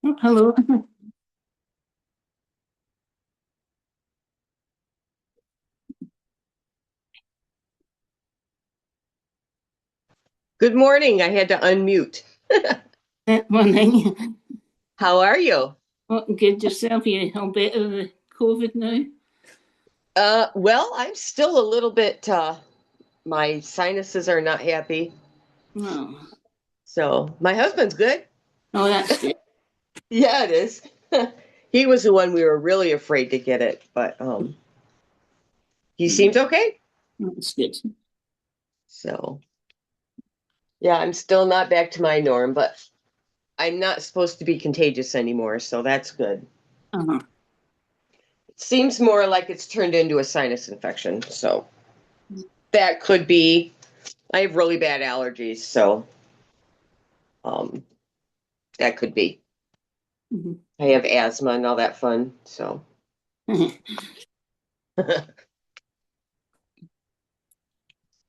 Oh, hello. Good morning. I had to unmute. Morning. How are you? Oh, good yourself. You all better with COVID now? Well, I'm still a little bit, my sinuses are not happy. Oh, So my husband's good. oh, that's good. Yeah, it is. He was the one we were really afraid to get it, but he seems okay. That's good. So yeah, I'm still not back to my norm, but I'm not supposed to be contagious anymore, so that's good. Uh-huh. It seems more like it's turned into a sinus infection, so that could be. I have really bad allergies, so um, that could be. Mhm. I have asthma and all that fun. So,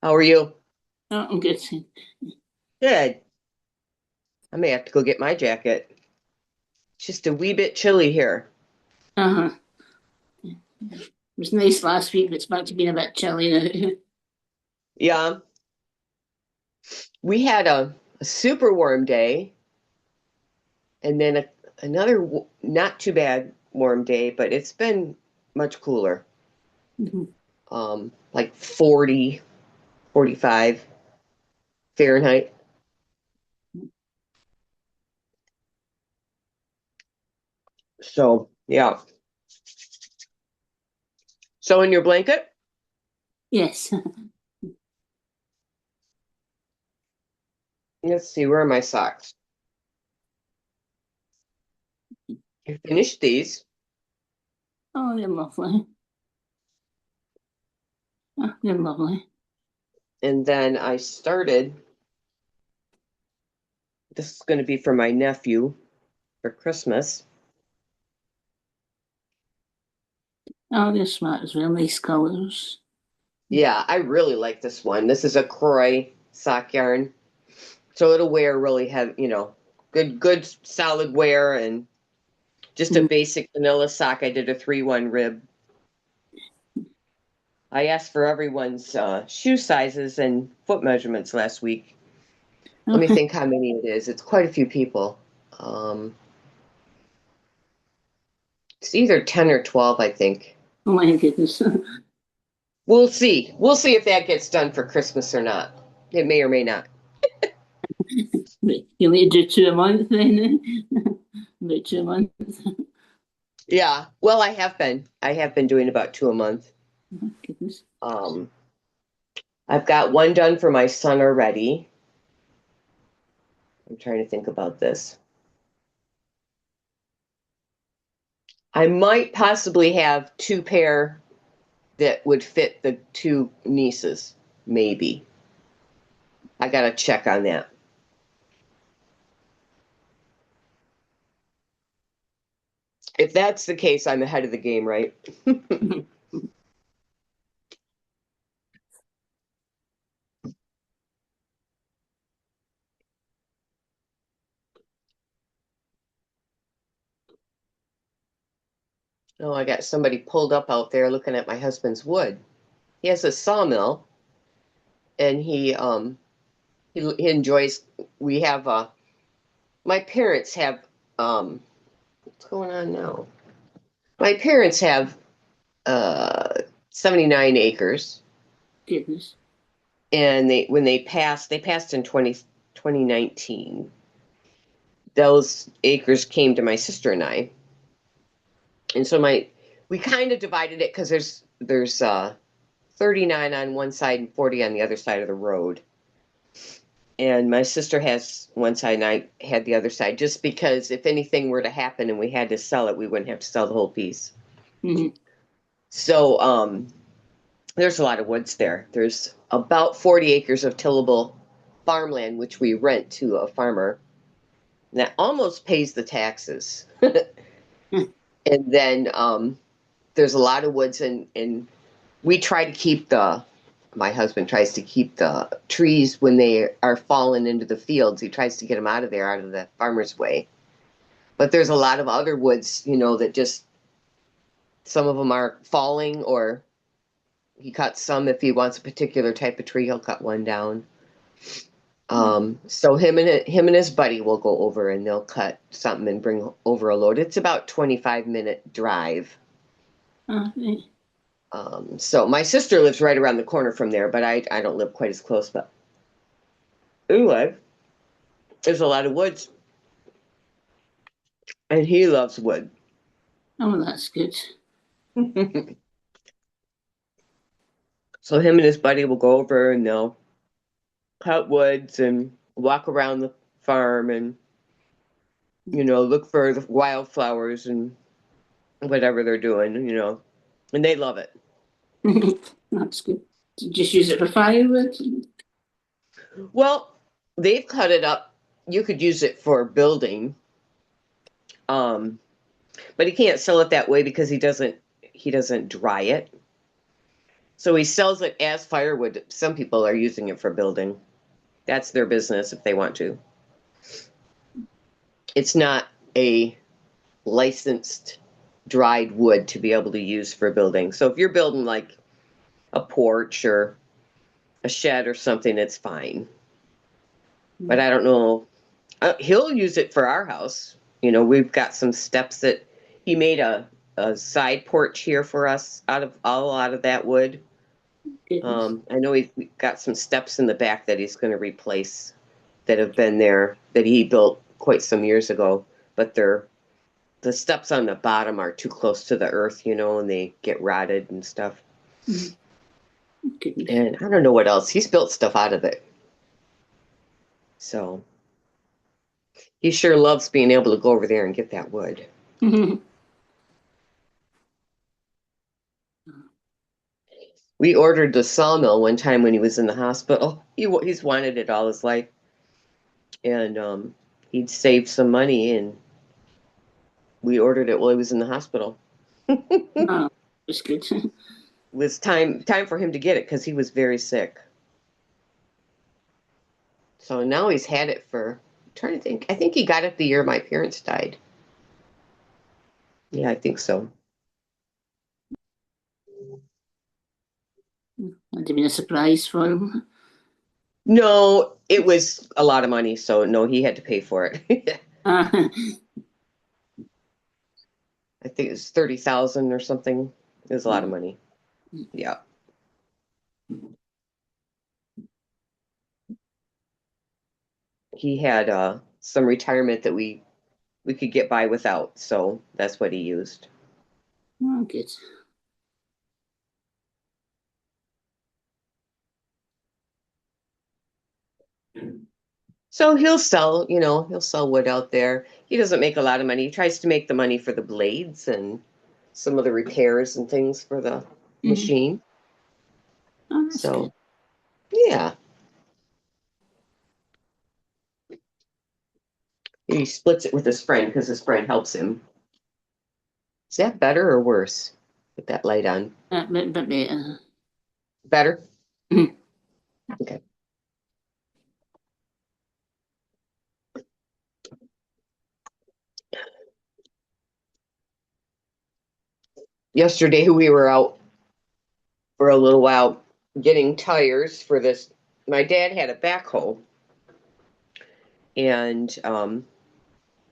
how are you? Oh, I'm good. Good. I may have to go get my jacket. It's just a wee bit chilly here. Uh-huh. It was nice last week, but it's back to being a bit chilly now. Yeah, we had a super warm day and then another not too bad warm day, but it's been much cooler. Mhm. Like 40, 45 Fahrenheit. So, yeah. So, in your blanket, Yes. let's see, where are my socks? I finished these Oh, they're lovely. Oh, they're lovely. and then I started. This is going to be for my nephew for Christmas. Oh, they're smart as well. Nice colours. Yeah, I really like this one. This is a Croy sock yarn, so it'll wear really heavy, good solid wear and just a Mhm. basic vanilla sock. I did a 3-1 rib. I asked for everyone's shoe sizes and foot measurements last week. Let me Oh, think how many it is. It's quite a few people. Um, it's either 10 or 12, I think. oh my goodness. We'll see. We'll see if that gets done for Christmas or not. It may or may not. Right. You need to do two a month then. About 2 months. Yeah. Well, I have been. I have been doing about two a month. Oh, goodness. Um, I've got one done for my son already. I'm trying to think about this. I might possibly have two pair that would fit the two nieces, maybe. I gotta check on that. If that's the case, I'm ahead of the game, right? Oh, I got somebody pulled up out there looking at my husband's wood. He has a sawmill, and he enjoys. We have my parents have what's going on now? My parents have 79 acres, Goodness. and they passed in 2019. Those acres came to my sister and I, and so my we kind of divided it because there's 39 on one side and 40 on the other side of the road. And my sister has one side and I had the other side, just because if anything were to happen and we had to sell it, we wouldn't have to sell the whole piece. Mhm. So there's a lot of woods there. There's about 40 acres of tillable farmland, which we rent to a farmer. And that almost pays the taxes. And then there's a lot of woods, and we try to keep my husband tries to keep the trees when they are falling into the fields. He tries to get them out of there, out of the farmer's way. But there's a lot of other woods, that just some of them are falling, or he cuts some if he wants a particular type of tree, he'll cut one down. So him and his buddy will go over and they'll cut something and bring over a load. It's about 25-minute drive. Okay. So my sister lives right around the corner from there, but I don't live quite as close. But anyway, there's a lot of woods, and he loves wood. Oh, that's good. So him and his buddy will go over and they'll cut woods and walk around the farm and look for the wildflowers and whatever they're doing. And they love it. That's good. Do you just use it for firewood? Well, they've cut it up. You could use it for building. But he can't sell it that way because he doesn't dry it. So he sells it as firewood. Some people are using it for building. That's their business if they want to. It's not a licensed dried wood to be able to use for building. So if you're building like a porch or a shed or something, it's fine. But I don't know. He'll use it for our house. We've got some steps that he made a side porch here for us out of that wood. I know he's got some steps in the back that he's going to replace that have been there that he built quite some years ago, but the steps on the bottom are too close to the earth, and they get rotted and stuff. Goodness. And I don't know what else. He's built stuff out of it. So he sure loves being able to go over there and get that wood. We ordered the sawmill one time when he was in the hospital. He's wanted it all his life. And he'd saved some money, and we ordered it while he was in the hospital. Oh, that's good. It was time for him to get it because he was very sick. So now he's had it I'm trying to think. I think he got it the year my parents died. Yeah, I think so. Would have been a surprise for him. No, it was a lot of money, so no, he had to pay for it. I think it was 30,000 or something. It was a lot of money. Yeah. He had some retirement that we could get by without, so that's what he used. Oh, good. So he'll sell wood out there. He doesn't make a lot of money. He tries to make the money for the blades and some of the repairs and things for the machine. Oh, that's So, good. yeah. He splits it with his friend because his friend helps him. Is that better or worse? Put that light on. But better. Better? Mhm. Okay. Yesterday we were out for a little while getting tires for this. My dad had a backhoe, and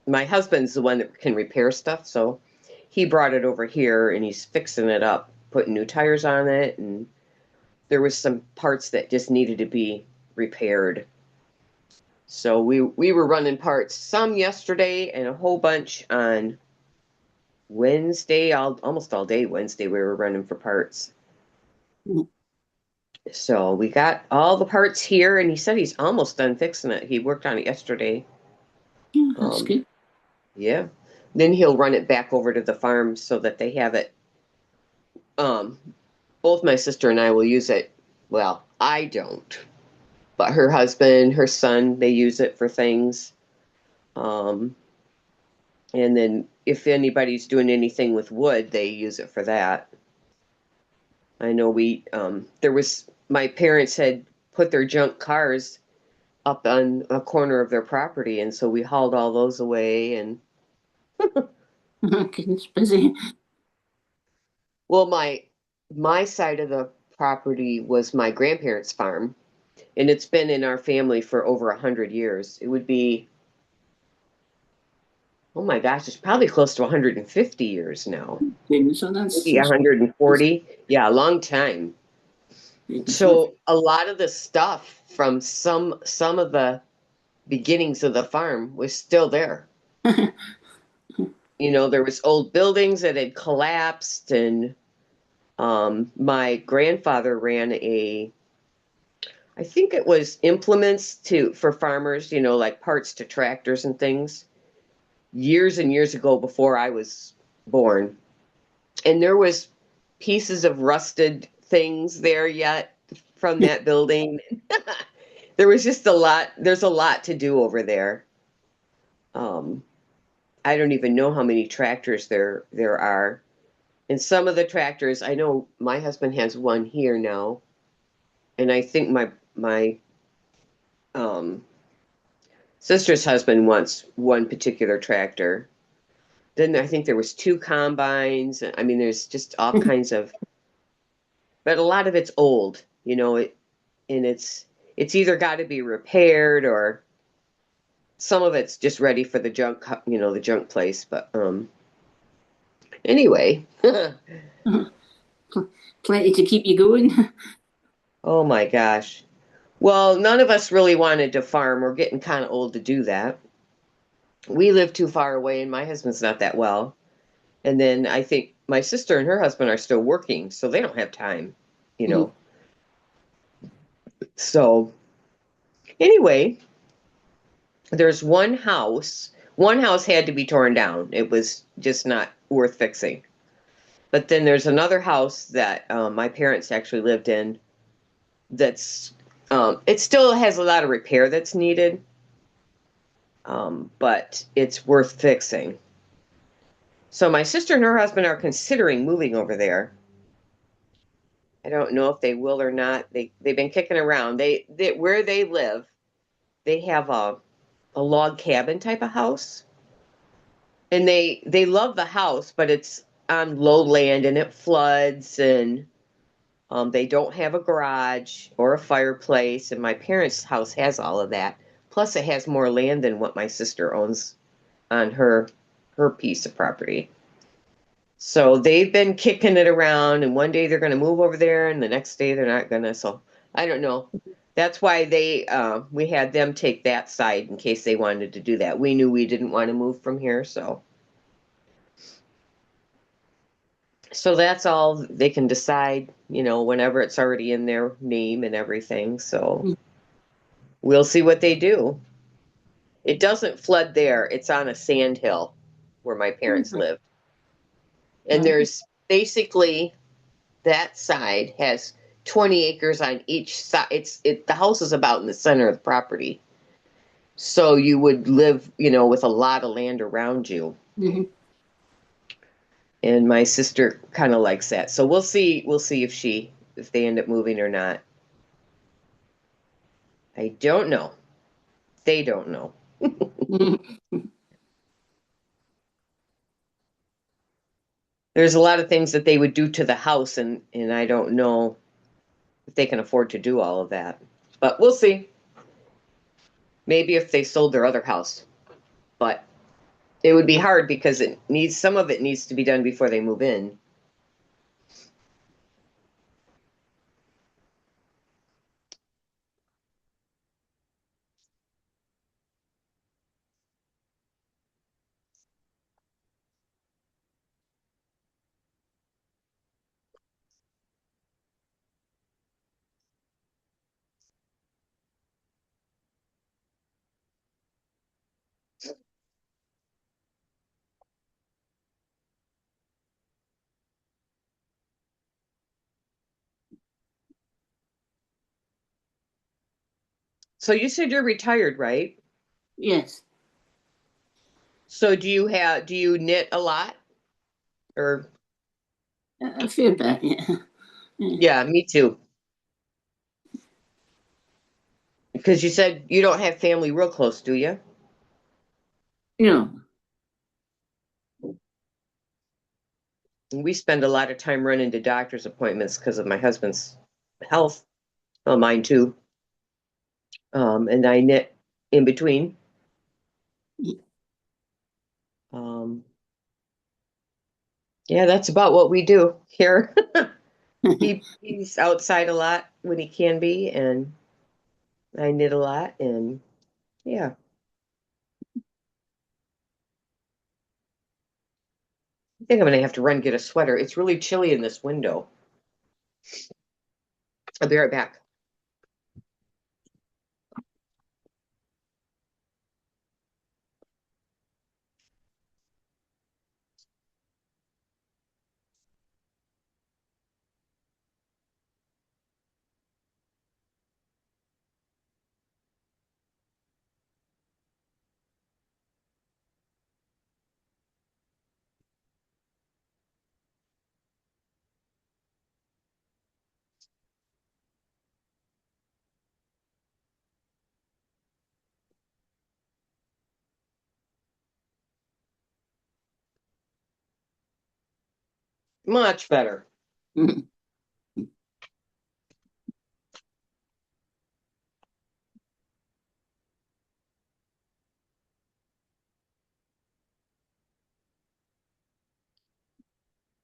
my husband's the one that can repair stuff, so he brought it over here and he's fixing it up, putting new tires on it, and there was some parts that just needed to be repaired. So we were running parts some yesterday and a whole bunch on Wednesday, almost all day Wednesday we were running for parts. Mhm. So we got all the parts here, and he said he's almost done fixing it. He worked on it yesterday. Yeah, that's good. Yeah. Then he'll run it back over to the farm so that they have it. Both my sister and I will use it. Well, I don't, but her husband, her son, they use it for things. And then if anybody's doing anything with wood, they use it for that. I know my parents had put their junk cars up on a corner of their property, and so we hauled all those away, and Goodness, busy. Well, my side of the property was my grandparents' farm, and it's been in our family for over 100 years. It would be, oh my gosh, it's probably close to 150 years now. Goodness, so that's, Maybe that's busy. 140. Yeah, a long time. Goodness, So a lot of the stuff from some of the beginnings of the farm was still there. There was old buildings that had collapsed, and my grandfather ran I think it was implements to for farmers, like parts to tractors and things, years and years ago before I was born. And there was pieces of rusted things there yet from that building. There was just a lot. There's a lot to do over there. Um, I don't even know how many tractors there are. And some of the tractors, I know my husband has one here now, and I think my um, sister's husband wants one particular tractor. Then I think there was two combines. I mean, there's just all kinds of, but a lot of it's old, and it's either got to be repaired or some of it's just ready for the junk, the junk place. But anyway, Plenty to keep you going. oh my gosh. Well, none of us really wanted to farm. We're getting kind of old to do that. We live too far away, and my husband's not that well. And then I think my sister and her husband are still working, so they don't have time, you know. So anyway, there's one house. One house had to be torn down. It was just not worth fixing. But then there's another house that my parents actually lived in that's it still has a lot of repair that's needed, but it's worth fixing. So my sister and her husband are considering moving over there. I don't know if they will or not. They've been kicking around. They where they live, they have a log cabin type of house, and they love the house, but it's on low land and it floods, and they don't have a garage or a fireplace. And my parents' house has all of that. Plus, it has more land than what my sister owns on her piece of property. So they've been kicking it around, and one day they're going to move over there, and the next day they're not going to. So I don't know. That's why we had them take that side in case they wanted to do that. We knew we didn't want to move from here, so that's all they can decide, whenever it's already in their name and everything. So we'll see what they do. It doesn't flood there. It's on a sand hill where my parents live. And there's basically that side has 20 acres on each side. The house is about in the center of the property. So you would live, with a lot of land around you. Mm-hmm. And my sister kind of likes that. So we'll see if they end up moving or not. I don't know. They don't know. There's a lot of things that they would do to the house, and I don't know if they can afford to do all of that. But we'll see. Maybe if they sold their other house. But it would be hard because some of it needs to be done before they move in. So you said you're retired, right? Yes, So do you knit a lot? Or a fair bit, yeah. Yeah. yeah, me too. Because you said you don't have family real close, do you? You know, We spend a lot of time running to doctor's appointments because of my husband's health. Well, mine too. And I knit in between. Um, yeah, that's about what we do here. He's outside a lot when he can be, and I knit a lot, and yeah. I think I'm gonna have to run get a sweater. It's really chilly in this window. I'll be right back. Much better. Are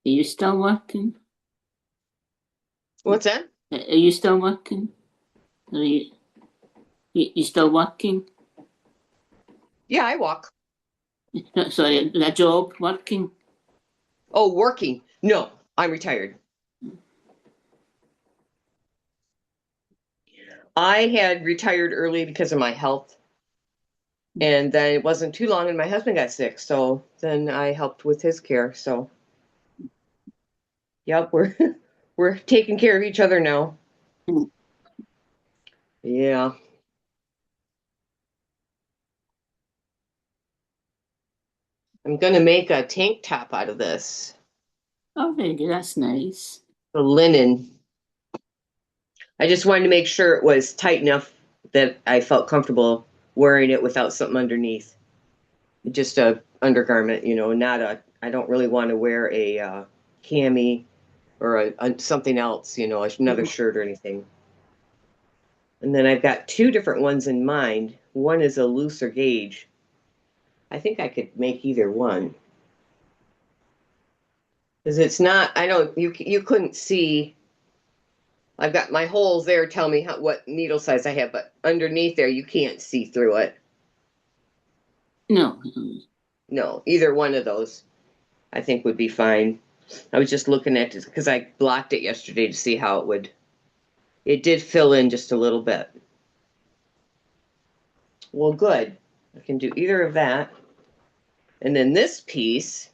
you still working? What's that? Are you still working? Are you still working? Yeah, I walk. No, sorry, a job working? Oh, working. No, I'm retired. I had retired early because of my health. And then it wasn't too long and my husband got sick. So then I helped with his care. So yep, we're taking care of each other now. Yeah. I'm gonna make a tank top out of this. Oh, very good. That's nice. The linen. I just wanted to make sure it was tight enough that I felt comfortable wearing it without something underneath. Just a undergarment, not a. I don't really want to wear a cami or something else, another shirt or anything. And then I've got two different ones in mind. One is a looser gauge. I think I could make either one because it's not. I don't. You couldn't see. I've got my holes there. Tell me what needle size I have, but underneath there you can't see through it. No. No, either one of those I think would be fine. I was just looking at it because I blocked it yesterday to see how it would. It did fill in just a little bit. Well, good. I can do either of that. And then this piece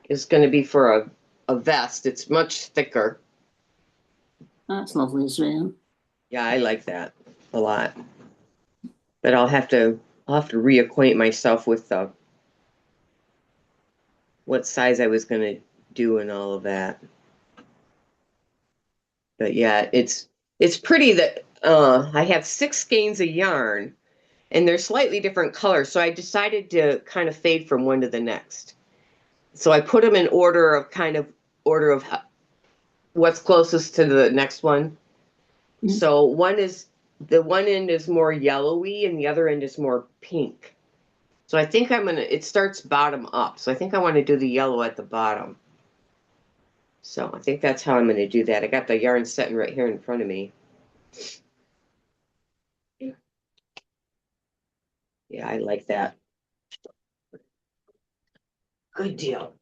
is going to be for a vest. It's much thicker. That's lovely as well. Yeah, I like that a lot. But I'll have to reacquaint myself with what size I was going to do and all of that. But yeah, it's pretty that I have six skeins of yarn and they're slightly different colors. So I decided to kind of fade from one to the next. So I put them in order of what's closest to the next one. So the one end is more yellowy and the other end is more pink. So I think it starts bottom up. So I think I want to do the yellow at the bottom. So I think that's how I'm going to do that. I got the yarn setting right here in front of me. Yeah, I like that. Good deal.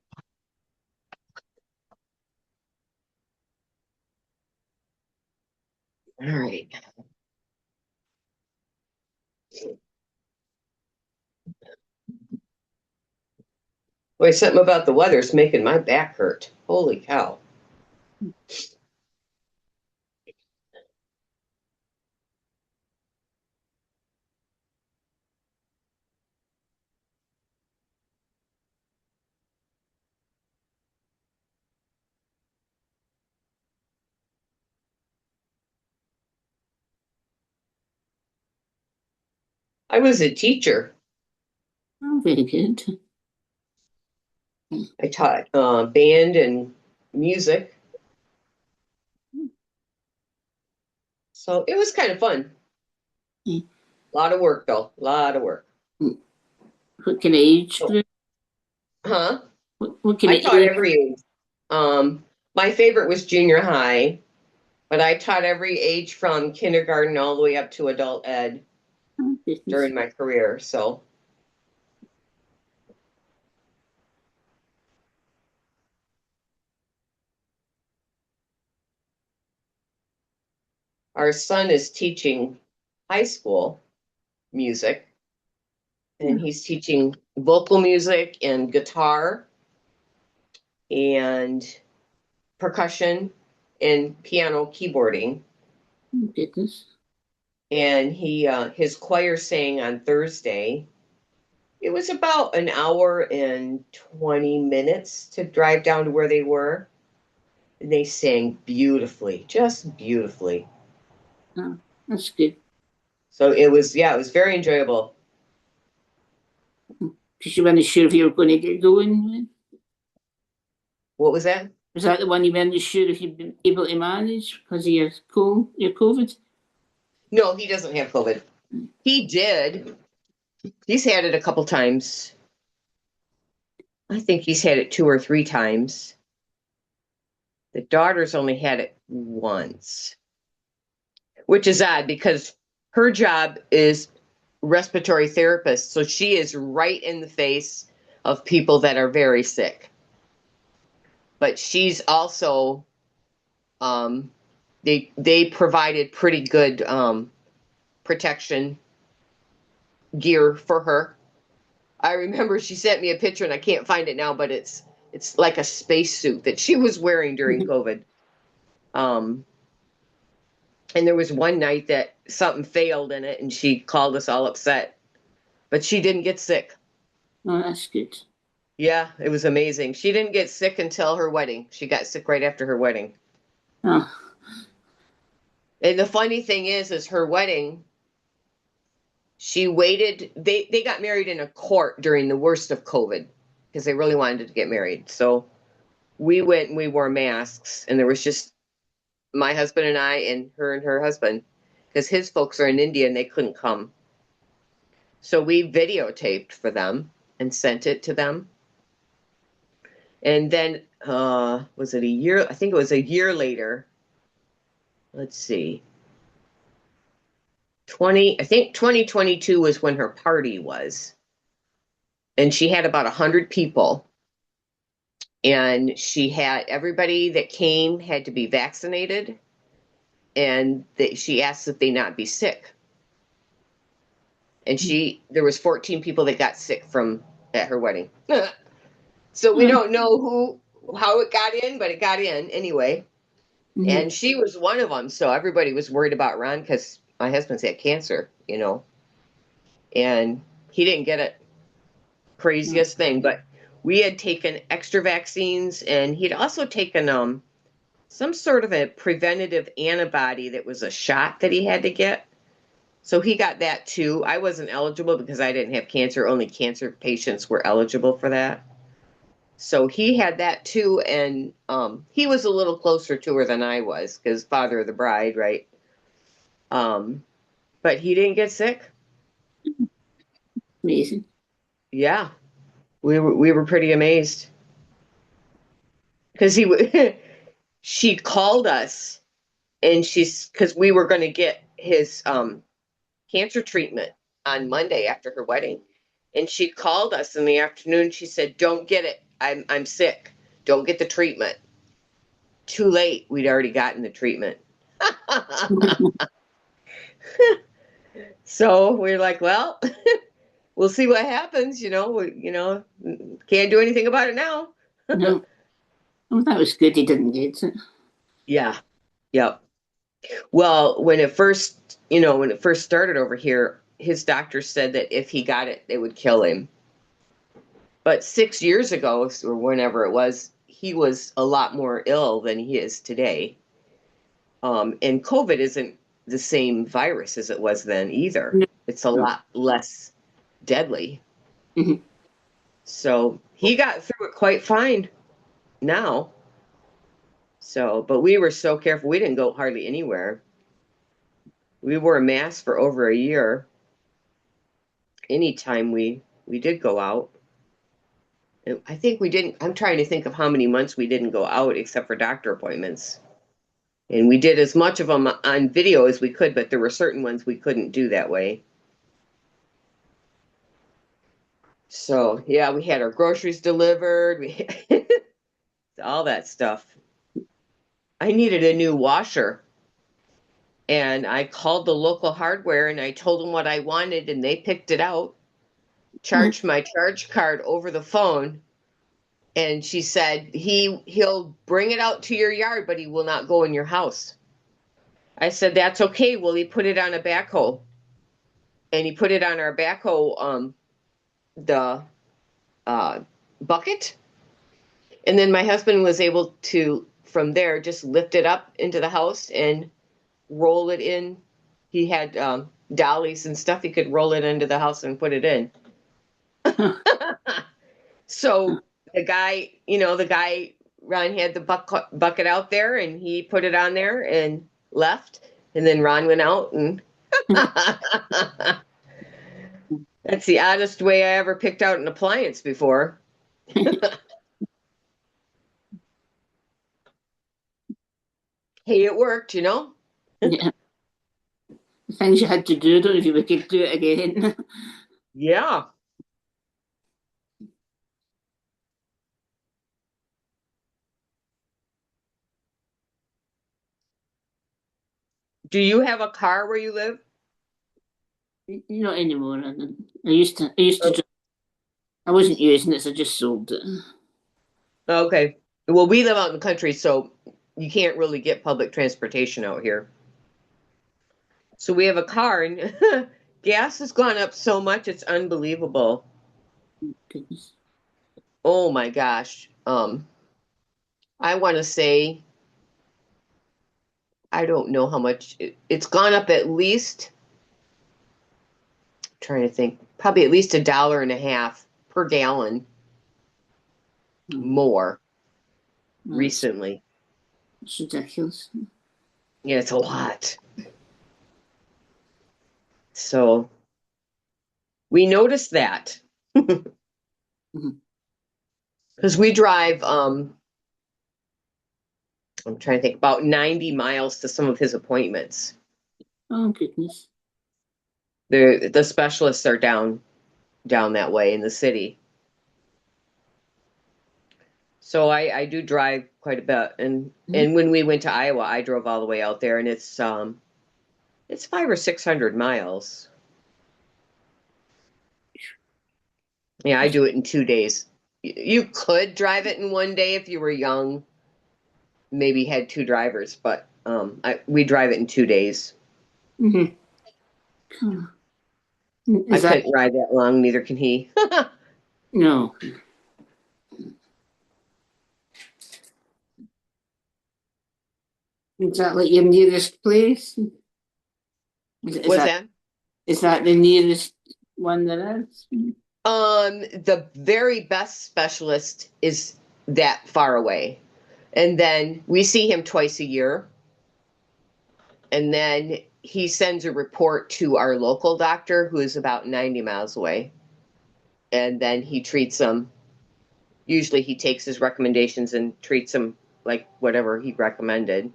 All right. Boy, something about the weather's making my back hurt. Holy cow. I was a teacher. Oh, very good. I taught band and music. So it was kind of fun. Mm. A lot of work, though. A lot of work. What kind of age So, group? huh? What kind I of taught age? every age. My favorite was junior high, but I taught every age from kindergarten all the way up to adult ed Oh, goodness. during my career. So our son is teaching high school music, and Yeah, he's teaching vocal music and guitar and percussion and piano keyboarding. oh, goodness. And his choir sang on Thursday. It was about an hour and 20 minutes to drive down to where they were. And they sang beautifully, just beautifully. Oh, that's good. So it was, yeah, it was very enjoyable. Because you weren't sure if you were going to get going. What was that? Was that the one you weren't sure if you'd been able to manage because of your COVID? No, he doesn't have COVID. He did. He's had it a couple times. I think he's had it two or three times. The daughter's only had it once, which is odd because her job is respiratory therapist. So she is right in the face of people that are very sick. But she's also um, they provided pretty good protection gear for her. I remember she sent me a picture and I can't find it now, but it's like a spacesuit that she was wearing during COVID. Um, and there was one night that something failed in it and she called us all upset, but she didn't get sick. Oh, that's good. Yeah, it was amazing. She didn't get sick until her wedding. She got sick right after her wedding. Oh, And the funny thing is her wedding, she waited. They got married in a court during the worst of COVID because they really wanted to get married. So we went and we wore masks, and there was just my husband and her husband because his folks are in India and they couldn't come. So we videotaped for them and sent it to them. And then was it a year? I think it was a year later. Let's see. 20, I think 2022 was when her party was. And she had about 100 people. And she had everybody that came had to be vaccinated. And she asked that they not be sick. And there was 14 people that got sick from at her wedding. So we don't know how it got in, but it got in anyway. mm-hmm. And she was one of them. So everybody was worried about Ron because my husband's had cancer, and he didn't get it. Craziest thing. But we had taken extra vaccines, and he'd also taken some sort of a preventative antibody that was a shot that he had to get. So he got that too. I wasn't eligible because I didn't have cancer. Only cancer patients were eligible for that. So he had that too, and he was a little closer to her than I was because father of the bride, right? But he didn't get sick. Amazing. Yeah, we were pretty amazed because she called us and because we were going to get his cancer treatment on Monday after her wedding, and she called us in the afternoon. She said, "Don't get it. I'm sick. Don't get the treatment." Too late. We'd already gotten the treatment. So we're like, well, we'll see what happens. Can't do anything about it now. No. Oh, that was good. He didn't get it. Yeah. Yep. Well, when it first started over here, his doctor said that if he got it, it would kill him. But 6 years ago, or whenever it was, he was a lot more ill than he is today. And COVID isn't the same virus as it was then either. No. It's a No. lot less deadly. Mm-hmm. So he got through it quite fine now. So, but we were so careful. We didn't go hardly anywhere. We wore a mask for over a year. Anytime we did go out. And I think we didn't. I'm trying to think of how many months we didn't go out except for doctor appointments. And we did as much of them on video as we could, but there were certain ones we couldn't do that way. So, yeah, we had our groceries delivered, all that stuff. I needed a new washer. And I called the local hardware and I told them what I wanted, and they picked it out, charged my charge card over the phone. And she said, he'll bring it out to your yard, but he will not go in your house. I said, that's okay. Well, he put it on a backhoe. And he put it on our backhoe, the bucket. And then my husband was able to, from there, just lift it up into the house and roll it in. He had dollies and stuff. He could roll it into the house and put it in. So the guy, Ron had the bucket out there and he put it on there and left. And then Ron went out and that's the oddest way I ever picked out an appliance before. Hey, it worked, Yeah. Things you had to do, don't know if you could do it again. Yeah. Do you have a car where you live? Not anymore. I used to drive. I wasn't using it, so I just sold it. Okay. Well, we live out in the country, so you can't really get public transportation out here. So we have a car, and gas has gone up so much, it's unbelievable. Goodness. Oh my gosh. I want to say, I don't know how much it's gone up at least, trying to think, probably at least $1.50 per gallon more recently. It's ridiculous. Yeah, it's a lot. So we noticed that because we drive, I'm trying to think, about 90 miles to some of his appointments. Oh, goodness. The specialists are down that way in the city. So I do drive quite a bit, and when we went to Iowa, I drove all the way out there, and it's 500 or 600 miles. Yeah, I do it in 2 days. You could drive it in one day if you were young, maybe had two drivers, but we drive it in 2 days. Mm-hmm. I couldn't ride that long, neither can he. No. Is that like your nearest place? What's that? Is that the nearest one there is? The very best specialist is that far away. And then we see him twice a year. And then he sends a report to our local doctor who is about 90 miles away. And then he treats them. Usually he takes his recommendations and treats them like whatever he recommended.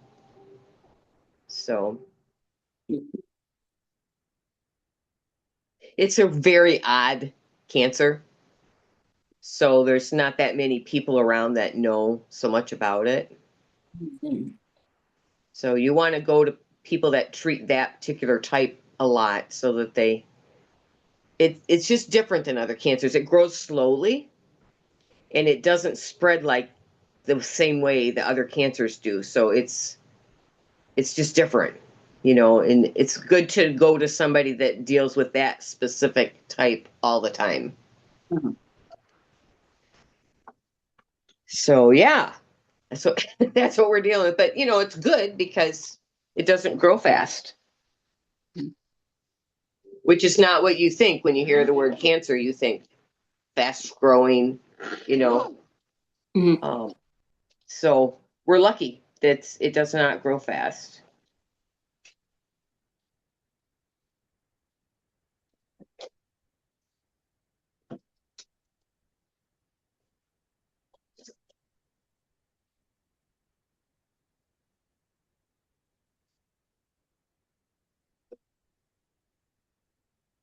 So it's a very odd cancer. So there's not that many people around that know so much about it. Mm-hmm. So you want to go to people that treat that particular type a lot so that it's just different than other cancers. It grows slowly and it doesn't spread like the same way the other cancers do. So it's just different, and it's good to go to somebody that deals with that specific type all the time. Mm-hmm. So yeah, so that's what we're dealing with. But it's good because it doesn't grow fast, which is not what you think when you hear the word cancer. You think fast growing, you know. Mhm. So we're lucky that it does not grow fast.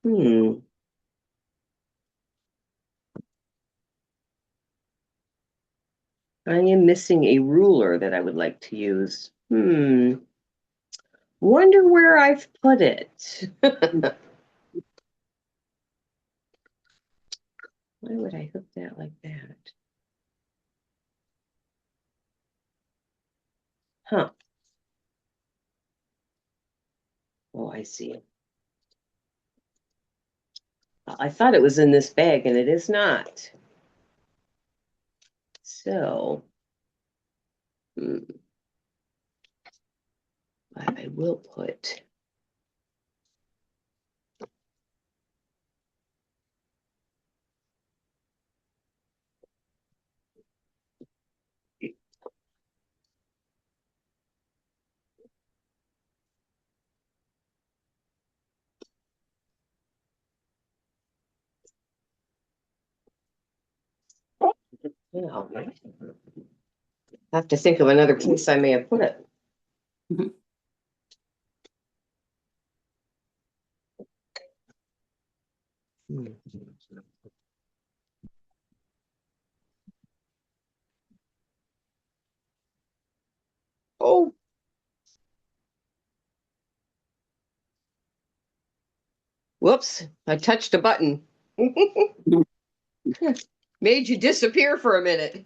Hmm. I am missing a ruler that I would like to use. Wonder where I've put it. Why would I hook that like that? Huh. Oh, I see. I thought it was in this bag and it is not. So, I will put. Yeah, I have to think of another place I may have put it. Mhm. Hmm. Oh, whoops! I touched a button. Made you disappear for a minute.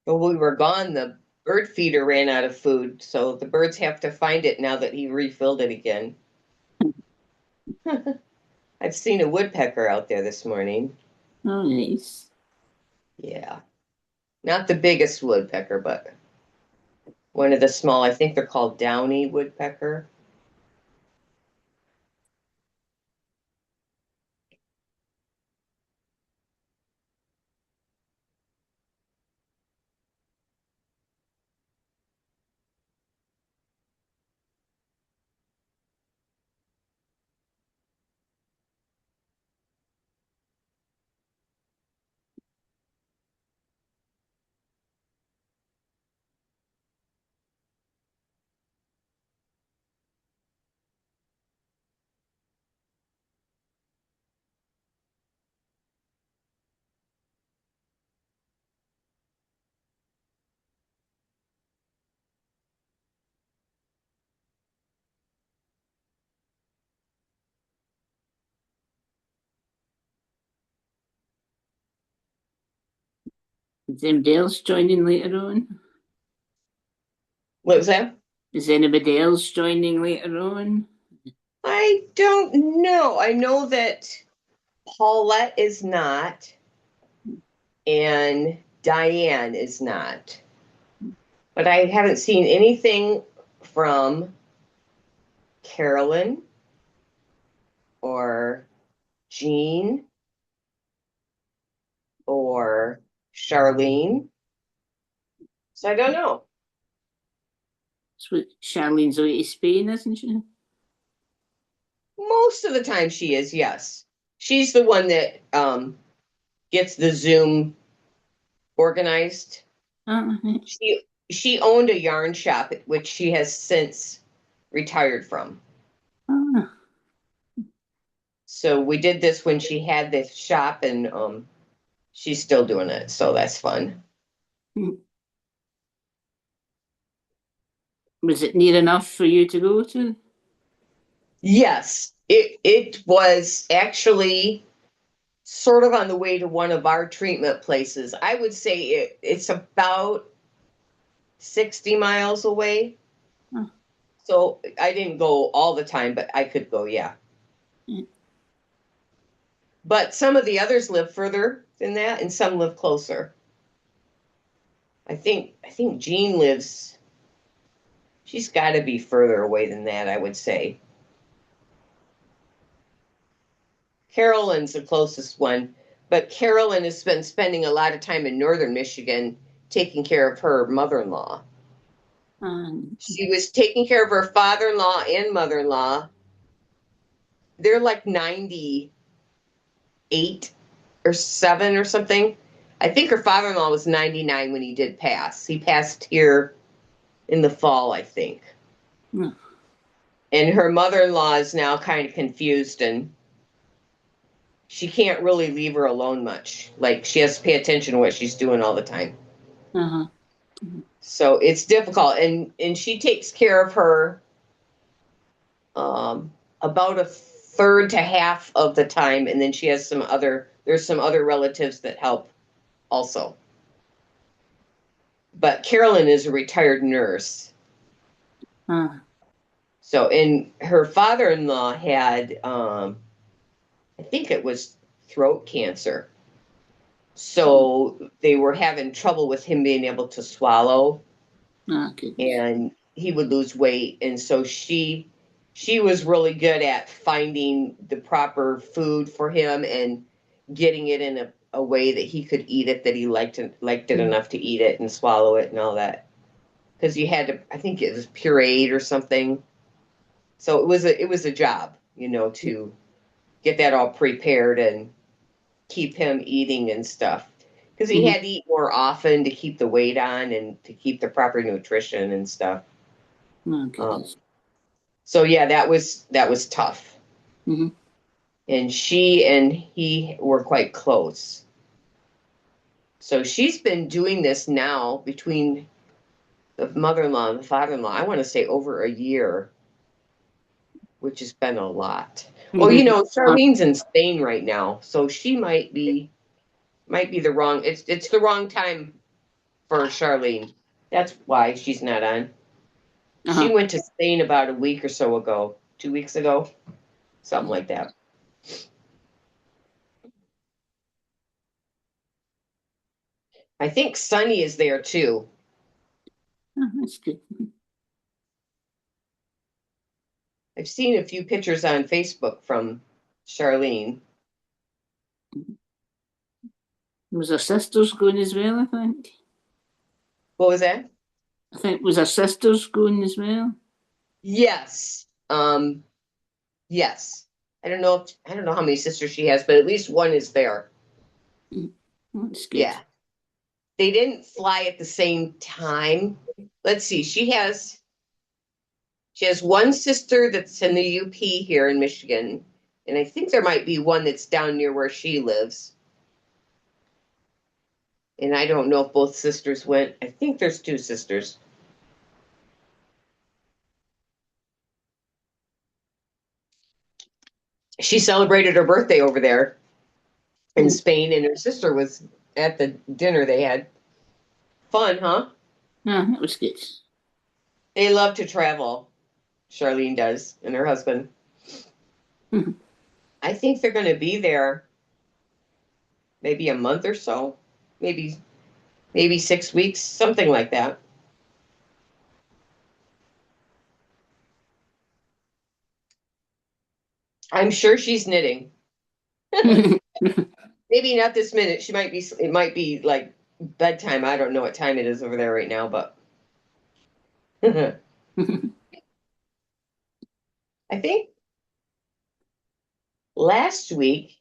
Well, we were gone. The bird feeder ran out of food, so the birds have to find it now that he refilled it again. I've seen a woodpecker out there this morning. Oh, nice. Yeah, not the biggest woodpecker, but one of the small. I think they're called downy woodpecker. Is anybody else joining later on? What was that? Is anybody else joining later on? I don't know. I know that Paulette is not, and Diane is not. But I haven't seen anything from Carolyn or Jean or Charlene. So I don't know. It's what Charlene's away to Spain, isn't she? Most of the time she is, yes. She's the one that gets the Zoom organized. Right. She owned a yarn shop, which she has since retired from. Ah, So we did this when she had this shop, and she's still doing it. So that's fun. was it near enough for you to go to? Yes, it was actually sort of on the way to one of our treatment places. I would say it's about 60 miles away. Oh, So I didn't go all the time, but I could go, yeah. yeah. But some of the others live further than that, and some live closer. I think Jean lives. She's got to be further away than that, I would say. Carolyn's the closest one, but Carolyn has been spending a lot of time in northern Michigan taking care of her mother-in-law. And She was taking care of her father-in-law and mother-in-law. They're like 98 or 7 or something. I think her father-in-law was 99 when he did pass. He passed here in the fall, I think. no. And her mother-in-law is now kind of confused, and she can't really leave her alone much. Like, she has to pay attention to what she's doing all the time. Uh-huh. So it's difficult. And she takes care of her about a third to half of the time, and then she has there's some other relatives that help also. But Carolyn is a retired nurse. Ah, So, and her father-in-law had, I think it was throat cancer. So they were having trouble with him being able to swallow, goodness. and he would lose weight. And so she was really good at finding the proper food for him and getting it in a way that he could eat it, that he liked it enough to eat it and swallow it and all that. Because you had to, I think it was pureed or something. So it was a job, to get that all prepared and keep him eating and stuff. Because he Mhm. had to eat more often to keep the weight on and to keep the proper nutrition and stuff. Oh, Um, goodness. so yeah, that was tough. Hmm. And she and he were quite close. So she's been doing this now between the mother-in-law and the father-in-law, I want to say over a year, which has been a lot. Well, Charlene's in Spain right now, so she might be the wrong. It's the wrong time for Charlene. That's why she's not on. She Uh-huh. went to Spain about a week or so ago, 2 weeks ago, something like that. I think Sunny is there too. Oh, that's good. I've seen a few pictures on Facebook from Charlene. Was her sisters going as well, I think? What was that? I think was her sisters going as well? Yes. Yes. I don't know how many sisters she has, but at least one is there. Mm. That's good. Yeah. They didn't fly at the same time. Let's see. She has one sister that's in the UP here in Michigan, and I think there might be one that's down near where she lives. And I don't know if both sisters went. I think there's two sisters. She celebrated her birthday over there in Mm. Spain, and her sister was at the dinner they had. Fun, huh? Ah, that was good. They love to travel. Charlene does, and her husband. Mhm. I think they're going to be there maybe a month or so, maybe maybe 6 weeks, something like that. I'm sure she's knitting. Maybe not this minute. She might be, it might be like bedtime. I don't know what time it is over there right now, but I think last week,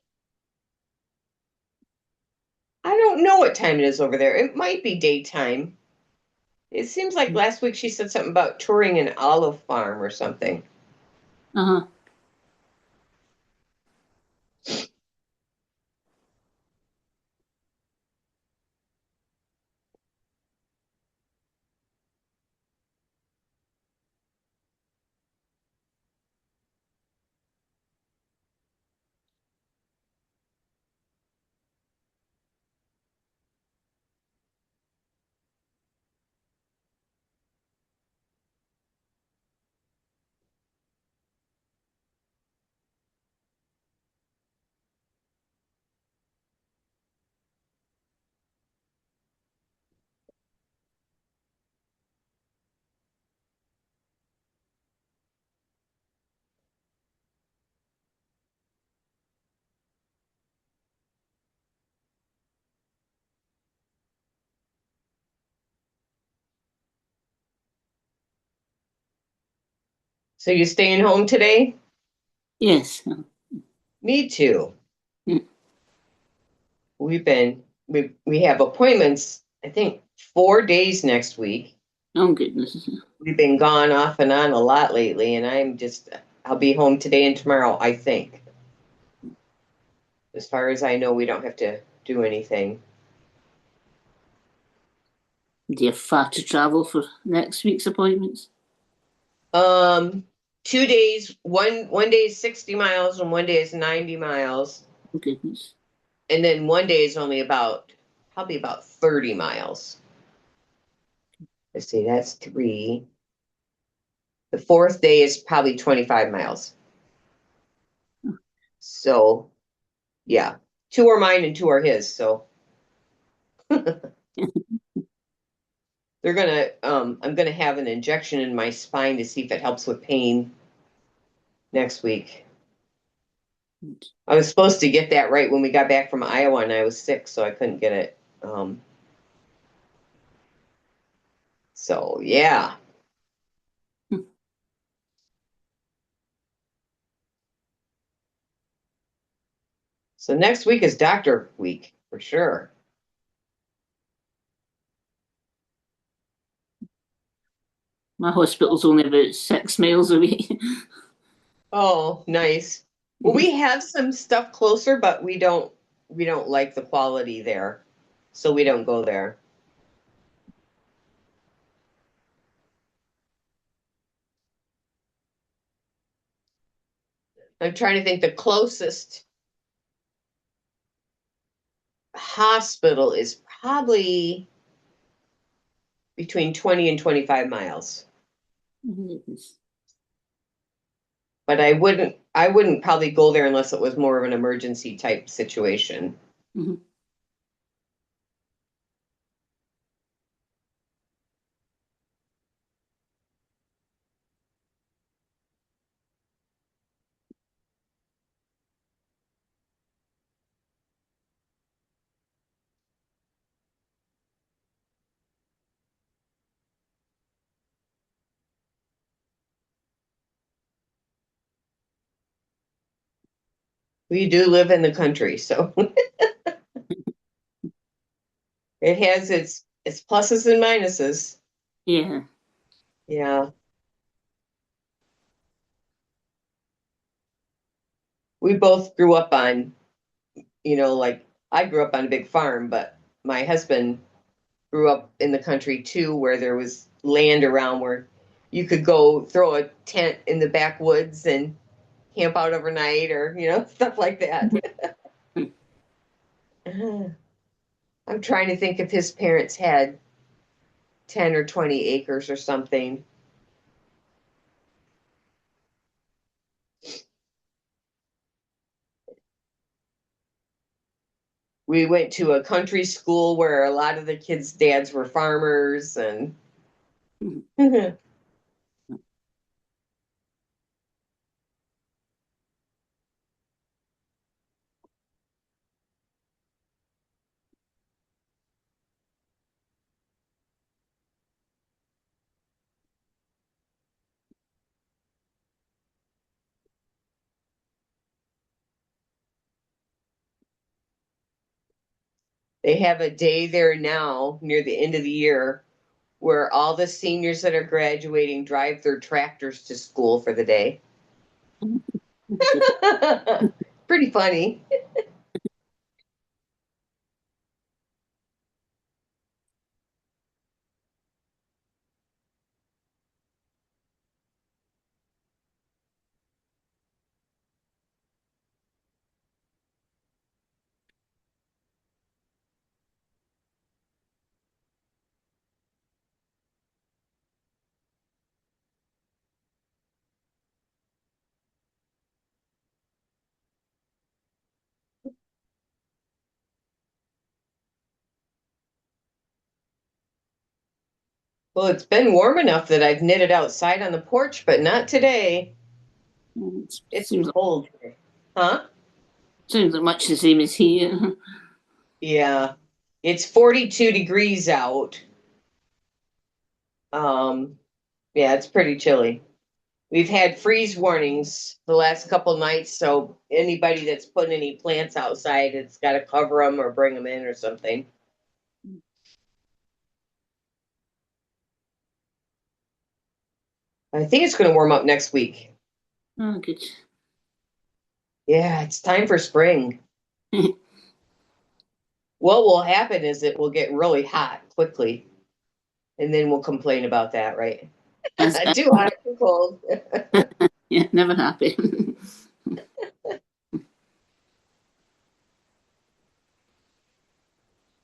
I don't know what time it is over there. It might be daytime. It seems like last week she said something about touring an olive farm or something. Uh-huh. So you staying home today? Yes. Me too. Mm. We have appointments, I think 4 days next week. Oh goodness. We've been gone off and on a lot lately, and I'll be home today and tomorrow, I think. As far as I know, we don't have to do anything. Do you have far to travel for next week's appointments? Um, 2 days, one day is 60 miles and one day is 90 miles. Oh goodness. And then one day is only probably about 30 miles. Let's see, that's three. The fourth day is probably 25 miles. So, yeah, two are mine and two are his. So I'm gonna have an injection in my spine to see if it helps with pain next week. I was supposed to get that right when we got back from Iowa and I was sick, so I couldn't get it. So yeah. So next week is doctor week for sure. My hospital's only about 6 miles away. Oh, nice. Well, we have some stuff closer, but we don't like the quality there. So we don't go there. I'm trying to think the closest hospital is probably between 20 and 25 miles. But I wouldn't probably go there unless it was more of an emergency type situation. Mhm. We do live in the country, so it has its pluses and minuses. Yeah. Yeah. We both grew up on, like I grew up on a big farm, but my husband grew up in the country too, where there was land around where you could go throw a tent in the backwoods and camp out overnight or, stuff like that. I'm trying to think if his parents had 10 or 20 acres or something. we went to a country school where a lot of the kids' dads were farmers and they have a day there now near the end of the year where all the seniors that are graduating drive their tractors to school for the day. Pretty funny. Well, it's been warm enough that I've knitted outside on the porch, but not today. It It's seems like, cold. Huh? sounds like much the same as here. Yeah. It's 42 degrees out. Um, yeah, it's pretty chilly. We've had freeze warnings the last couple nights, so anybody that's putting any plants outside, it's got to cover them or bring them in or something. I think it's going to warm up next week. Oh, good. Yeah, it's time for spring. What will happen is it will get really hot quickly, and then we'll complain about that, right? That's, Too hot, too cold. yeah, never happy.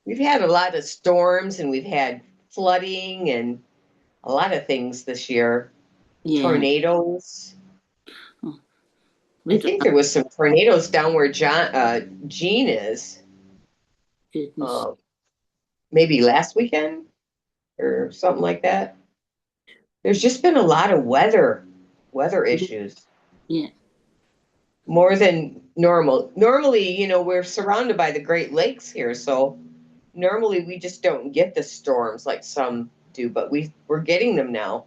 We've had a lot of storms and we've had flooding and a lot of things this year. Yeah. Tornadoes. Oh, I we don't think have there was some tornadoes down where Jean is. goodness. Um, maybe last weekend or something like that. There's just been a lot of weather issues, Yeah. more than normal. Normally, we're surrounded by the Great Lakes here, so normally we just don't get the storms like some do, but we're getting them now.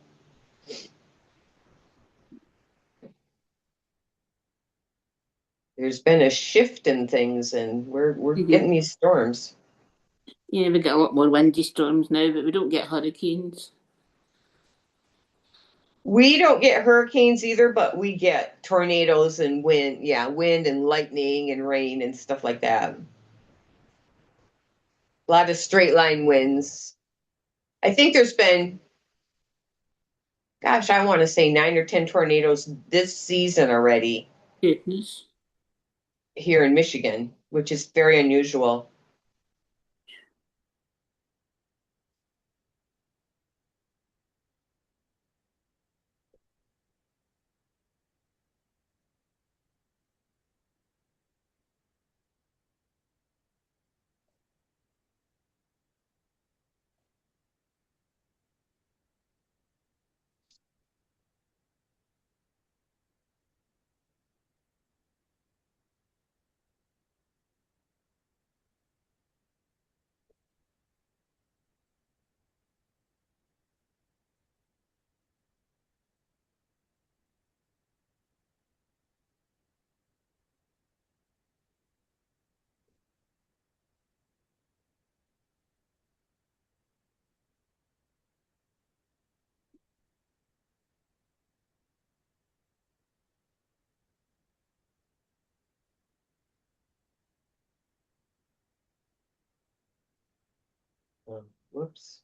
There's been a shift in things, and we're Mhm. getting these storms. Yeah, we get a lot more windy storms now, but we don't get hurricanes. We don't get hurricanes either, but we get tornadoes and wind. Yeah, wind and lightning and rain and stuff like that. A lot of straight line winds. I think there's been, gosh, I want to say 9 or 10 tornadoes this season already Goodness. here in Michigan, which is very unusual. Whoops.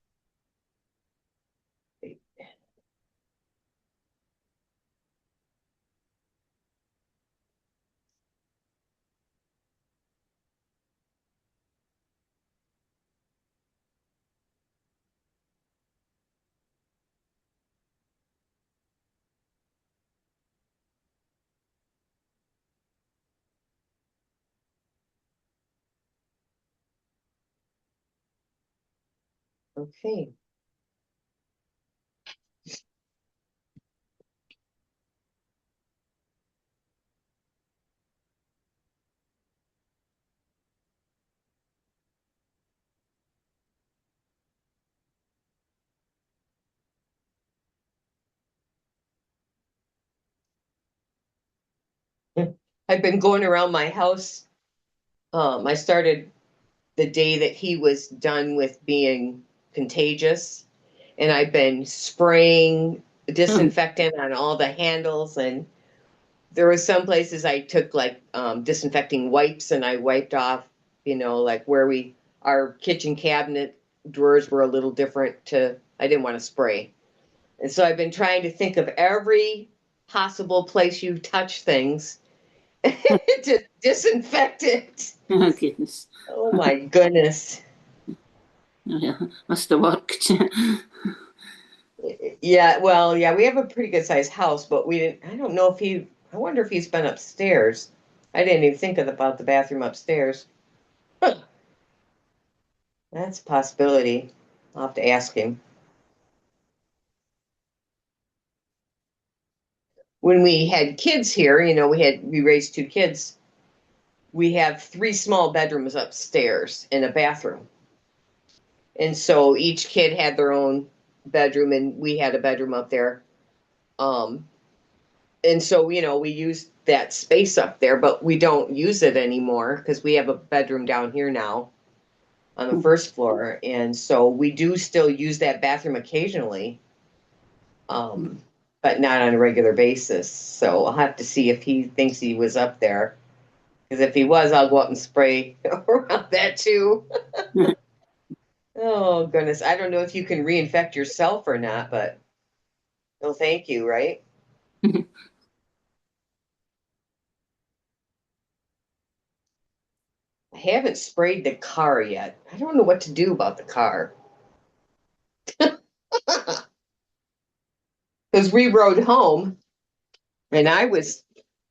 Okay. I've been going around my house. I started the day that he was done with being contagious, and I've been spraying Oh, disinfectant on all the handles. And there were some places I took like disinfecting wipes, and I wiped off, like where our kitchen cabinet drawers were a little different. I didn't want to spray. And so I've been trying to think of every possible place you touch things to disinfect it. oh goodness. Oh my goodness. Oh, yeah, must have worked. Yeah, well, yeah, we have a pretty good sized house, but I don't know if I wonder if he's been upstairs. I didn't even think about the bathroom upstairs. Huh, that's a possibility. I'll have to ask him. When we had kids here, we raised two kids. We have three small bedrooms upstairs and a bathroom. And so each kid had their own bedroom, and we had a bedroom up there. Um, and so, we use that space up there, but we don't use it anymore because we have a bedroom down here now on the first floor. And so we do still use that bathroom occasionally, but not on a regular basis. So I'll have to see if he thinks he was up there. Because if he was, I'll go up and spray around that too. Oh, goodness. I don't know if you can reinfect yourself or not, but no, thank you, right? I haven't sprayed the car yet. I don't know what to do about the car. Because we rode home and I was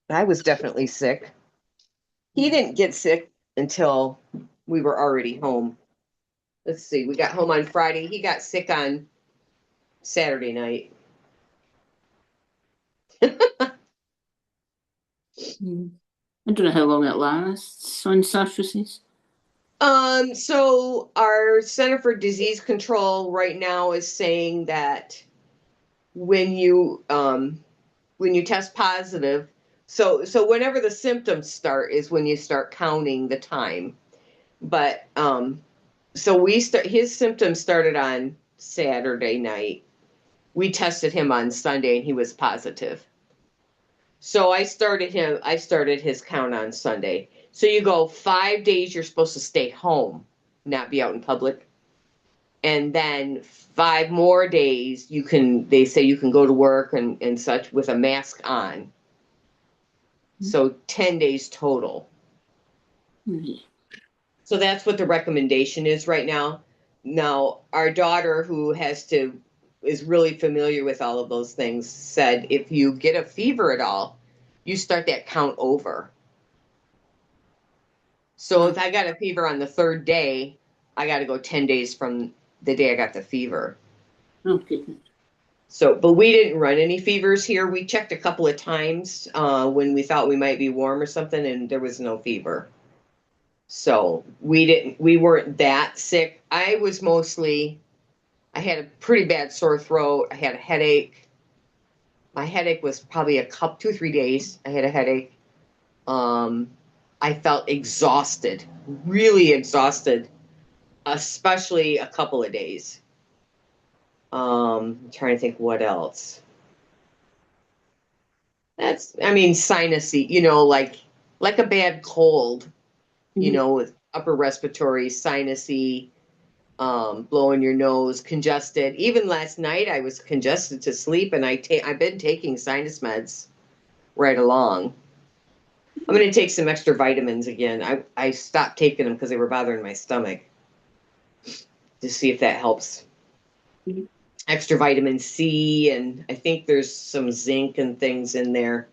definitely sick. He didn't get sick until we were already home. Let's see, we got home on Friday. He got sick on Saturday night. I don't know how long it lasts on surfaces. So our Center for Disease Control right now is saying that when you test positive, so whenever the symptoms start is when you start counting the time. But so his symptoms started on Saturday night. We tested him on Sunday and he was positive. So I started his count on Sunday. So you go 5 days you're supposed to stay home, not be out in public. And then 5 more days they say you can go to work and such with a mask on. So 10 days total. Mm. So that's what the recommendation is right now. Now, our daughter, who is really familiar with all of those things, said if you get a fever at all, you start that count over. So if I got a fever on the third day, I got to go 10 days from the day I got the fever. Oh goodness. So, but we didn't run any fevers here. We checked a couple of times when we thought we might be warm or something, and there was no fever. So we weren't that sick. I had a pretty bad sore throat. I had a headache. My headache was probably 2, 3 days. I had a headache. Um, I felt exhausted, really exhausted, especially a couple of days. I'm trying to think what else. I mean, sinusy, like a bad cold, Mhm. with upper respiratory, sinusy, blowing your nose, congested. Even last night, I was congested to sleep, and I've been taking sinus meds right along. I'm going to take some extra vitamins again. I stopped taking them because they were bothering my stomach to see if that helps. Extra vitamin C, and I think there's some zinc and things in there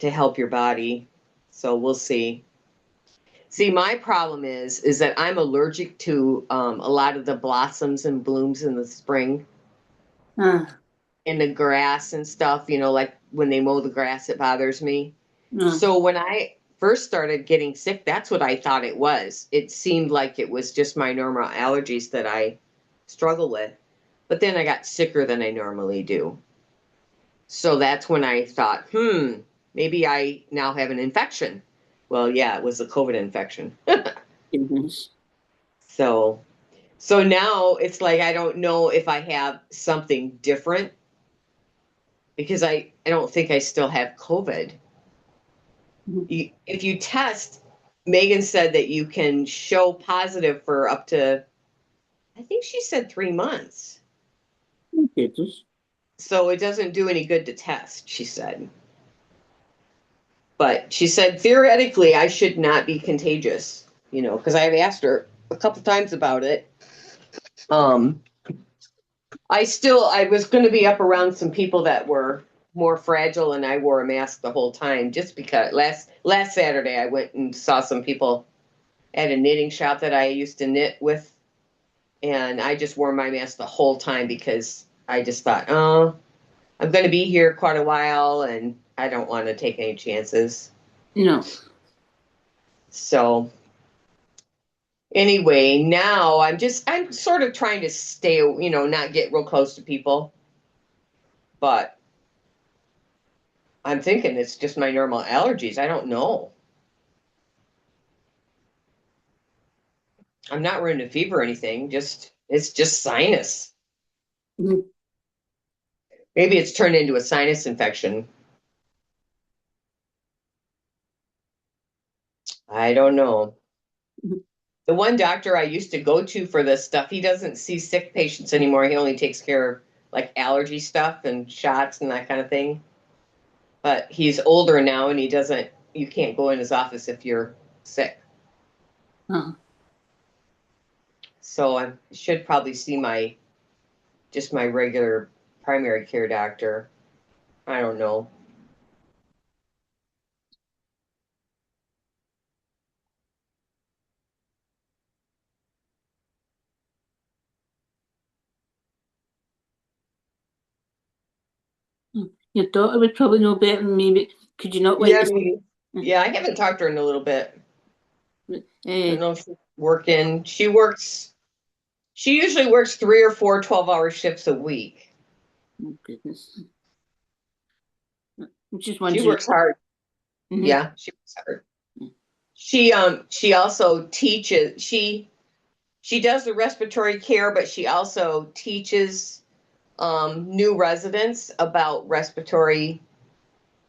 to help your body. So we'll see. See, my problem is that I'm allergic to a lot of the blossoms and blooms in the spring Ah, and the grass and stuff, like when they mow the grass, it bothers me. no. So when I first started getting sick, that's what I thought it was. It seemed like it was just my normal allergies that I struggle with. But then I got sicker than I normally do. So that's when I thought, maybe I now have an infection. Well, yeah, it was a COVID infection. Goodness. So so now it's like I don't know if I have something different because I don't think I still have COVID. Mhm. If you test, Megan said that you can show positive for up to, I think she said 3 months. Goodness. So it doesn't do any good to test, she said. But she said theoretically I should not be contagious, because I've asked her a couple times about it. Um, I was going to be up around some people that were more fragile, and I wore a mask the whole time just because last Saturday I went and saw some people at a knitting shop that I used to knit with, and I just wore my mask the whole time because I just thought, oh, I'm going to be here quite a while, and I don't want to take any chances. No. So anyway, now I'm sort of trying to stay, not get real close to people, but I'm thinking it's just my normal allergies. I don't know. I'm not running a fever or anything. It's just sinus. Mhm. Maybe it's turned into a sinus infection. I don't know. Mhm. The one doctor I used to go to for this stuff, he doesn't see sick patients anymore. He only takes care of like allergy stuff and shots and that kind of thing. But he's older now and you can't go in his office if you're sick. Ah, So I should probably see just my regular primary care doctor. I don't know. your daughter would probably know better than me, but could you not like Yeah, this? maybe. Yeah, I haven't talked to her in a little bit. I Uh, don't know if she's working. She usually works 3 or 4 12-hour shifts a week. oh, goodness. I'm just She wondering. works hard. Mhm. Yeah, she works hard. She also teaches. She does the respiratory care, but she also teaches new residents about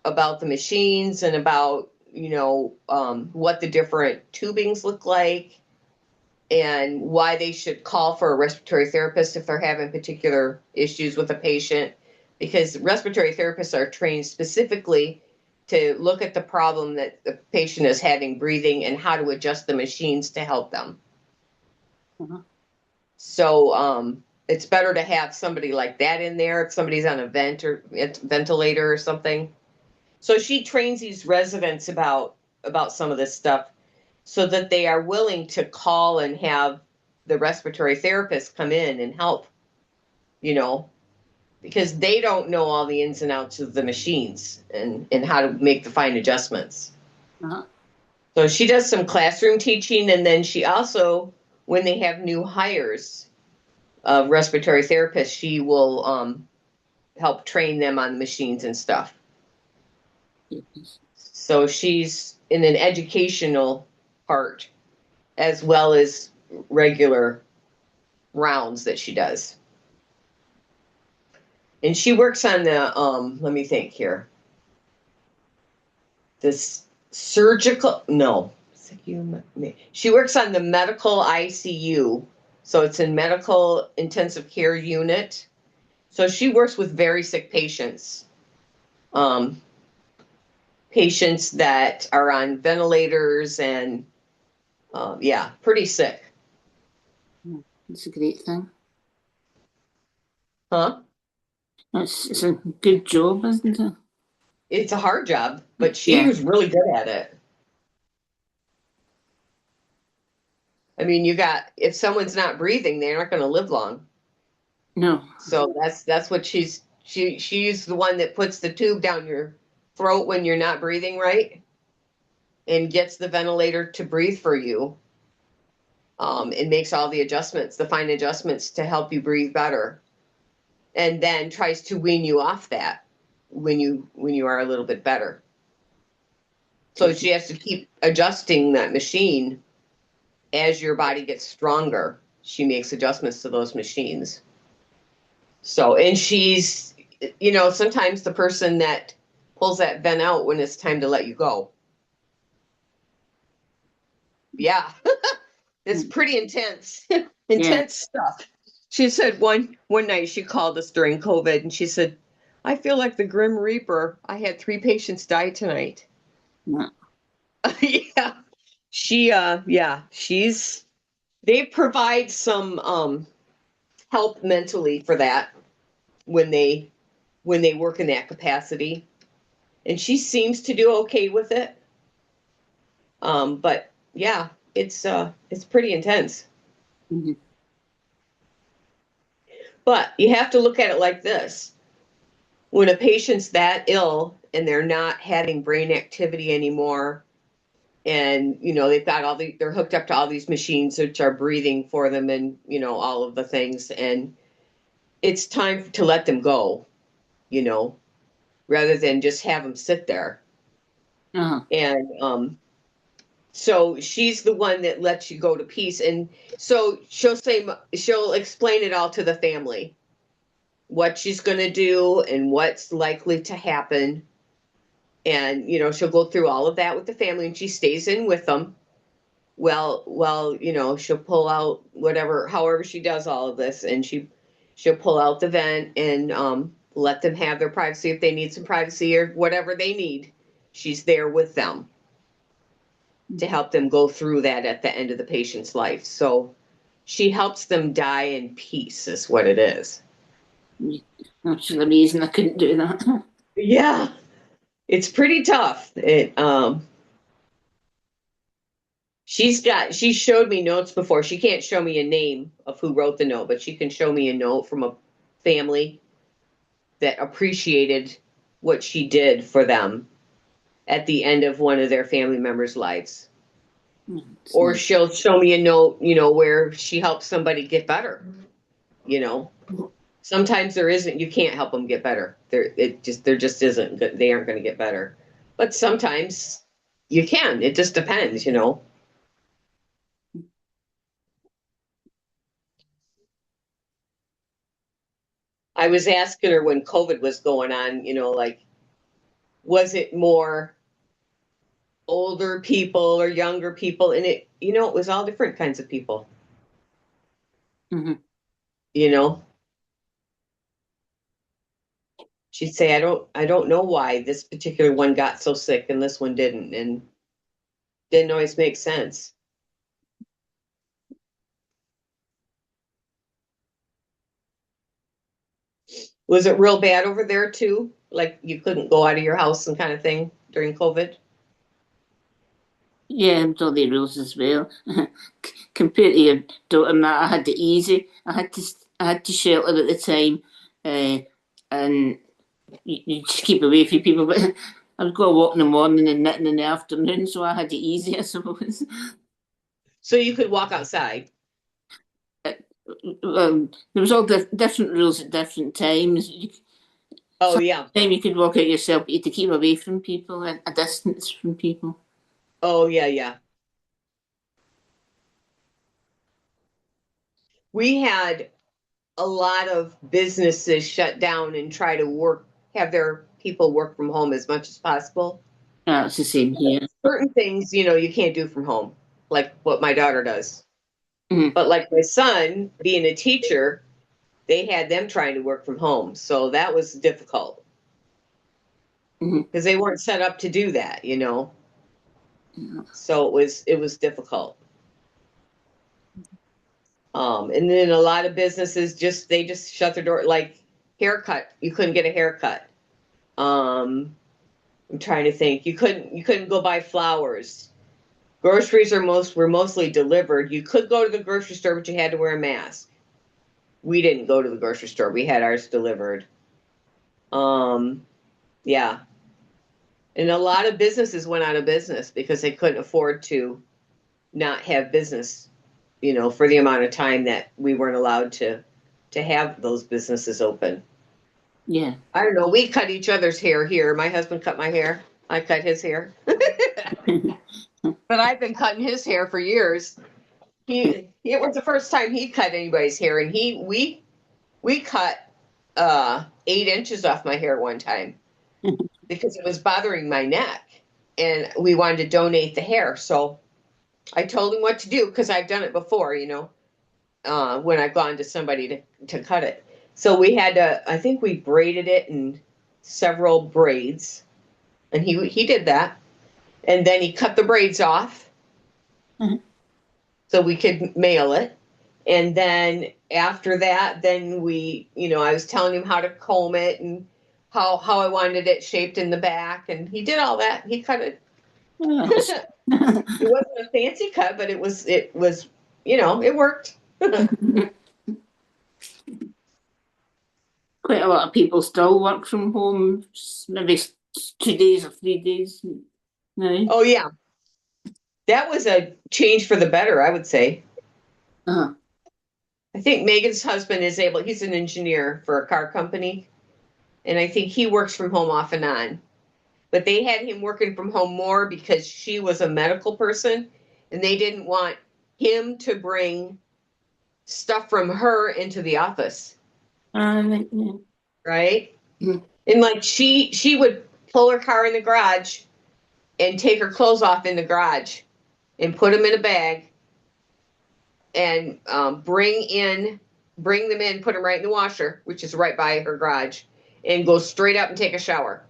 about the machines and about what the different tubings look like and why they should call for a respiratory therapist if they're having particular issues with a patient, because respiratory therapists are trained specifically to look at the problem that the patient is having breathing and how to adjust the machines to help them. Uh-huh. So it's better to have somebody like that in there if somebody's on a ventilator or something. So she trains these residents about some of this stuff so that they are willing to call and have the respiratory therapist come in and help, you know, because they don't know all the ins and outs of the machines and how to make the fine adjustments. Uh-huh. So she does some classroom teaching, and then she also, when they have new hires of respiratory therapists, she will help train them on the machines and stuff. Goodness. So she's in an educational part as well as regular rounds that she does. And she works on the let me think here. This surgical no. She works on the medical ICU. So it's in medical intensive care unit. So she works with very sick patients. Um, Patients that are on ventilators and yeah, pretty sick. Oh, it's a great thing. Huh? It's a good job, isn't it? It's a hard job, but she Yeah. was really good at it. I mean, if someone's not breathing, they're not going to live long. No. So that's what she's the one that puts the tube down your throat when you're not breathing right and gets the ventilator to breathe for you. And makes all the adjustments, the fine adjustments to help you breathe better, and then tries to wean you off that when you are a little bit better. So she has to keep adjusting that machine as your body gets stronger. She makes adjustments to those machines. So, and she's, sometimes the person that pulls that vent out when it's time to let you go. Yeah, it's pretty intense, Yeah. intense stuff. She said one night she called us during COVID and she said, "I feel like the Grim Reaper. I had 3 patients die tonight." No. Yeah, she's they provide some help mentally for that when they work in that capacity, and she seems to do okay with it. But yeah, it's pretty intense. Mhm. But you have to look at it like this. When a patient's that ill and they're not having brain activity anymore, and they've got they're hooked up to all these machines which are breathing for them, and all of the things, and it's time to let them go, you know, rather than just have them sit there. Uh-huh. And so she's the one that lets you go to peace, and so she'll explain it all to the family, what she's going to do and what's likely to happen. And she'll go through all of that with the family, and she stays in with them. Well, she'll pull out whatever, however she does all of this, and she'll pull out the vent and let them have their privacy if they need some privacy or whatever they need. She's there with them to help them go through that at the end of the patient's life. So she helps them die in peace, is what it is. That's the reason I couldn't do that. Yeah, it's pretty tough. She showed me notes before. She can't show me a name of who wrote the note, but she can show me a note from a family that appreciated what she did for them at the end of one of their family members' lives. Or she'll show me a note, where she helps somebody get better. You know, sometimes there isn't. You can't help them get better. There just isn't. They aren't going to get better. But sometimes you can. It just depends. I was asking her when COVID was going on, like, was it more older people or younger people? And it was all different kinds of people, Mhm. you know. She'd say, I don't know why this particular one got so sick and this one didn't, and didn't always make sense. Was it real bad over there too? Like you couldn't go out of your house and kind of thing during COVID? Yeah, with all the rules as well. Compared to your daughter, Matt, I had it easy. I had to shelter at the time, and you just keep away from people. But I would go walk in the morning and knitting in the afternoon, so I had it easy, I suppose. So you could walk outside. There was all different rules at different times. Oh Sometimes yeah. you could walk out yourself, but you had to keep away from people, a distance from people. Oh yeah, yeah. We had a lot of businesses shut down and try to have their people work from home as much as possible. It's the same here. Certain things, you can't do from home, like what my daughter does. Mm-hmm. But like my son, being a teacher, they had them trying to work from home. So that was difficult Mm-hmm. because they weren't set up to do that. So it was difficult. And then a lot of businesses they just shut their door, like haircut. You couldn't get a haircut. I'm trying to think. You couldn't go buy flowers. Groceries were mostly delivered. You could go to the grocery store, but you had to wear a mask. We didn't go to the grocery store. We had ours delivered. Um, yeah. And a lot of businesses went out of business because they couldn't afford to not have business, for the amount of time that we weren't allowed to have those businesses open. Yeah. I don't know. We cut each other's hair here. My husband cut my hair. I cut his hair. But I've been cutting his hair for years. It was the first time he cut anybody's hair, and we cut 8 inches off my hair one time because it was bothering my neck, and we wanted to donate the hair. So I told him what to do because I've done it before, when I've gone to somebody to cut it. So we had to. I think we braided it in several braids, and he did that, and then he cut the braids off so we could mail it. And then after that, then I was telling him how to comb it and how I wanted it shaped in the back, and he did all that. He cut it. Oh, It wasn't a fancy cut, but it was, it worked. quite a lot of people still work from home, maybe 2 days or 3 days. No. Oh yeah, that was a change for the better, I would say. Uh-huh. I think Megan's husband he's an engineer for a car company, and I think he works from home off and on. But they had him working from home more because she was a medical person, and they didn't want him to bring stuff from her into the office, Yeah. right? Mhm. And like she would pull her car in the garage and take her clothes off in the garage and put them in a bag and bring them in, put them right in the washer, which is right by her garage, and go straight up and take a shower.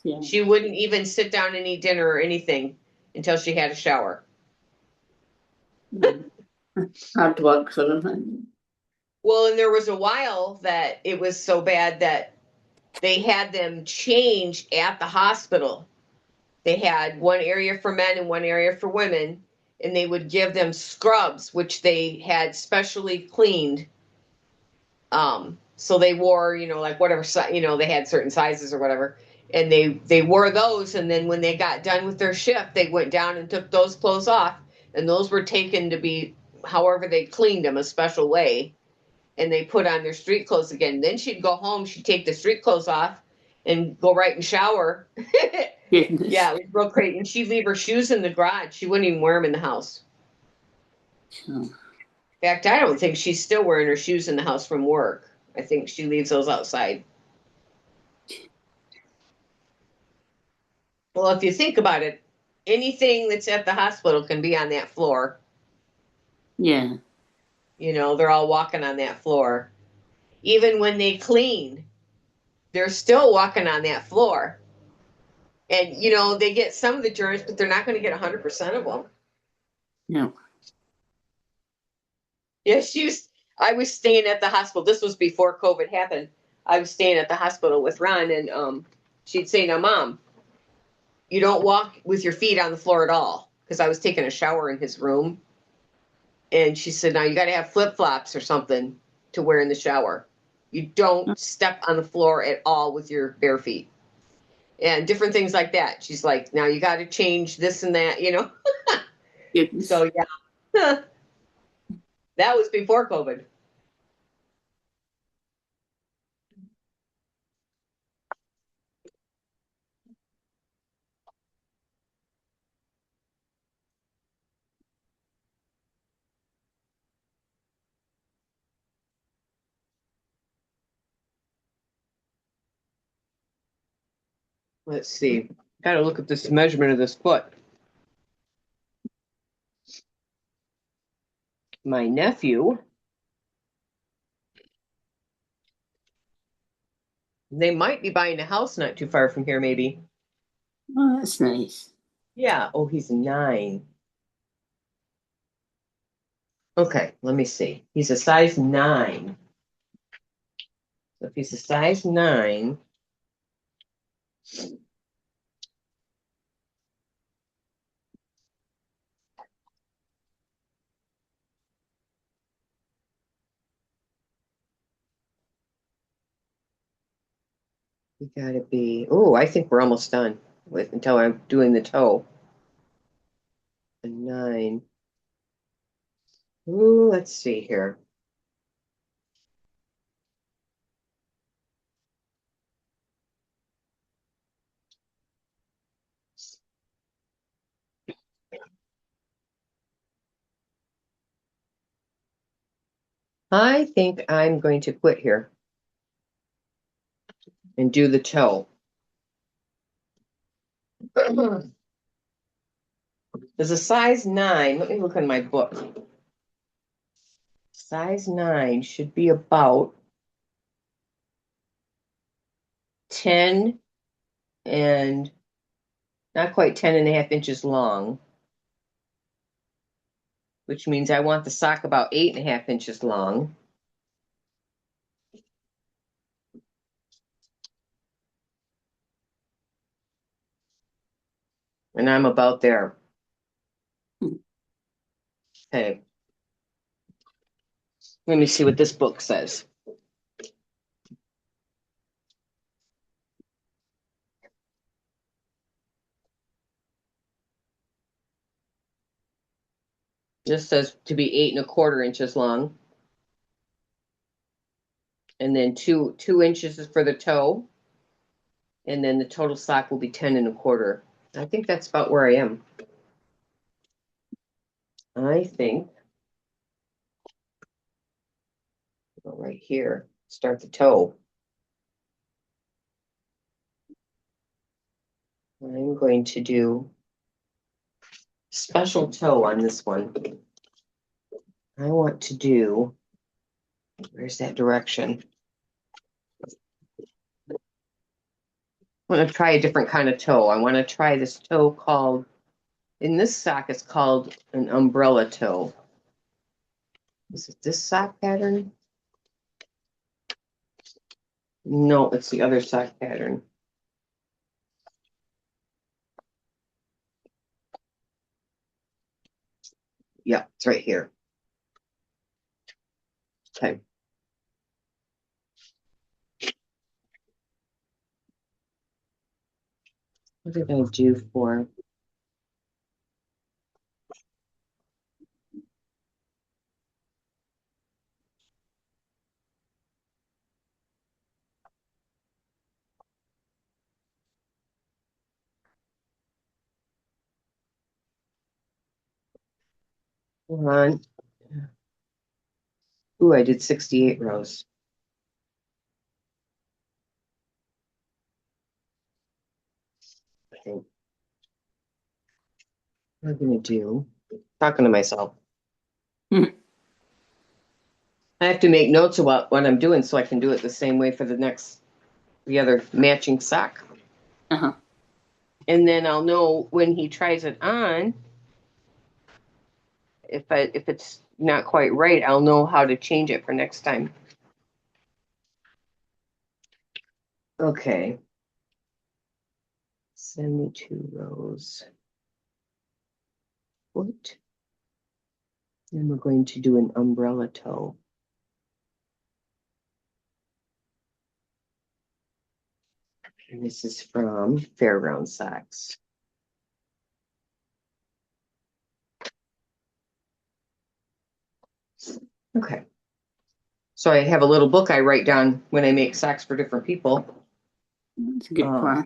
Yeah. She wouldn't even sit down and eat dinner or anything until she had a shower. Mm. Hard work for them. Well, and there was a while that it was so bad that they had them change at the hospital. They had one area for men and one area for women, and they would give them scrubs, which they had specially cleaned. So they wore, like whatever, they had certain sizes or whatever, and they wore those. And then when they got done with their shift, they went down and took those clothes off, and those were taken to be, however they cleaned them, a special way, and they put on their street clothes again. Then she'd go home, she'd take the street clothes off and go right and shower. Goodness. Yeah, it was real crazy. And she'd leave her shoes in the garage. She wouldn't even wear them in the house. Oh, In fact, I don't think she's still wearing her shoes in the house from work. I think she leaves those outside. Well, if you think about it, anything that's at the hospital can be on that floor. yeah. They're all walking on that floor. Even when they clean, they're still walking on that floor. And, they get some of the germs, but they're not going to get 100% of them. No. Yeah, I was staying at the hospital. This was before COVID happened. I was staying at the hospital with Ron, and she'd say, "Now, Mom, you don't walk with your feet on the floor at all," because I was taking a shower in his room. And she said, "Now you got to have flip flops or something to wear in the shower. You don't step on the floor at all with your bare feet." And different things like that. She's like, "Now you got to change this and that." Goodness. So yeah, that was before COVID. Let's see. Got to look at this measurement of this foot. My nephew, they might be buying a house not too far from here, maybe. Oh, that's nice. Yeah. Oh, he's 9. Okay, let me see. He's a size 9. So if he's a size 9, We gotta be, oh, I think we're almost done with until I'm doing the toe. A 9. Ooh, let's see here. I think I'm going to quit here and do the toe. There's a size 9. Let me look in my book. Size 9 should be about 10 and not quite 10.5 inches long, which means I want the sock about 8.5 inches long. And I'm about there. Okay. Let me see what this book says. This says to be 8.25 inches long. And then two inches is for the toe. And then the total sock will be 10.25. I think that's about where I am. I think right here, start the toe. I'm going to do special toe on this one. I want to do, where's that direction? I want to try a different kind of toe. I want to try this toe called, in this sock, it's called an umbrella toe. Is it this sock pattern? No, it's the other sock pattern. Yeah, it's right here. Okay. What did I do for? Hold on. Ooh, I did 68 rows. I think I'm gonna do, talking to myself. Hmm. I have to make notes about what I'm doing so I can do it the same way for the other matching sock. Uh-huh. And then I'll know when he tries it on, if it's not quite right, I'll know how to change it for next time. Okay. 72 rows. What? Then we're going to do an umbrella toe. And this is from Fairground Socks. Okay. So I have a little book I write down when I make socks for different people. That's a good plan.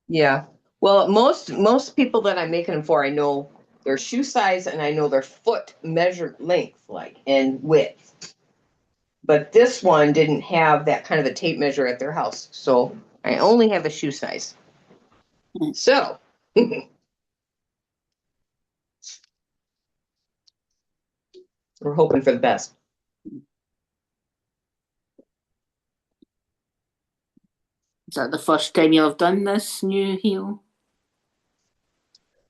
Yeah. Well, most people that I'm making them for, I know their shoe size and I know their foot measure length, like, and width. But this one didn't have that kind of a tape measure at their house. So I only have a shoe size. So we're hoping for the best. Is that the first time you'll have done this new heel?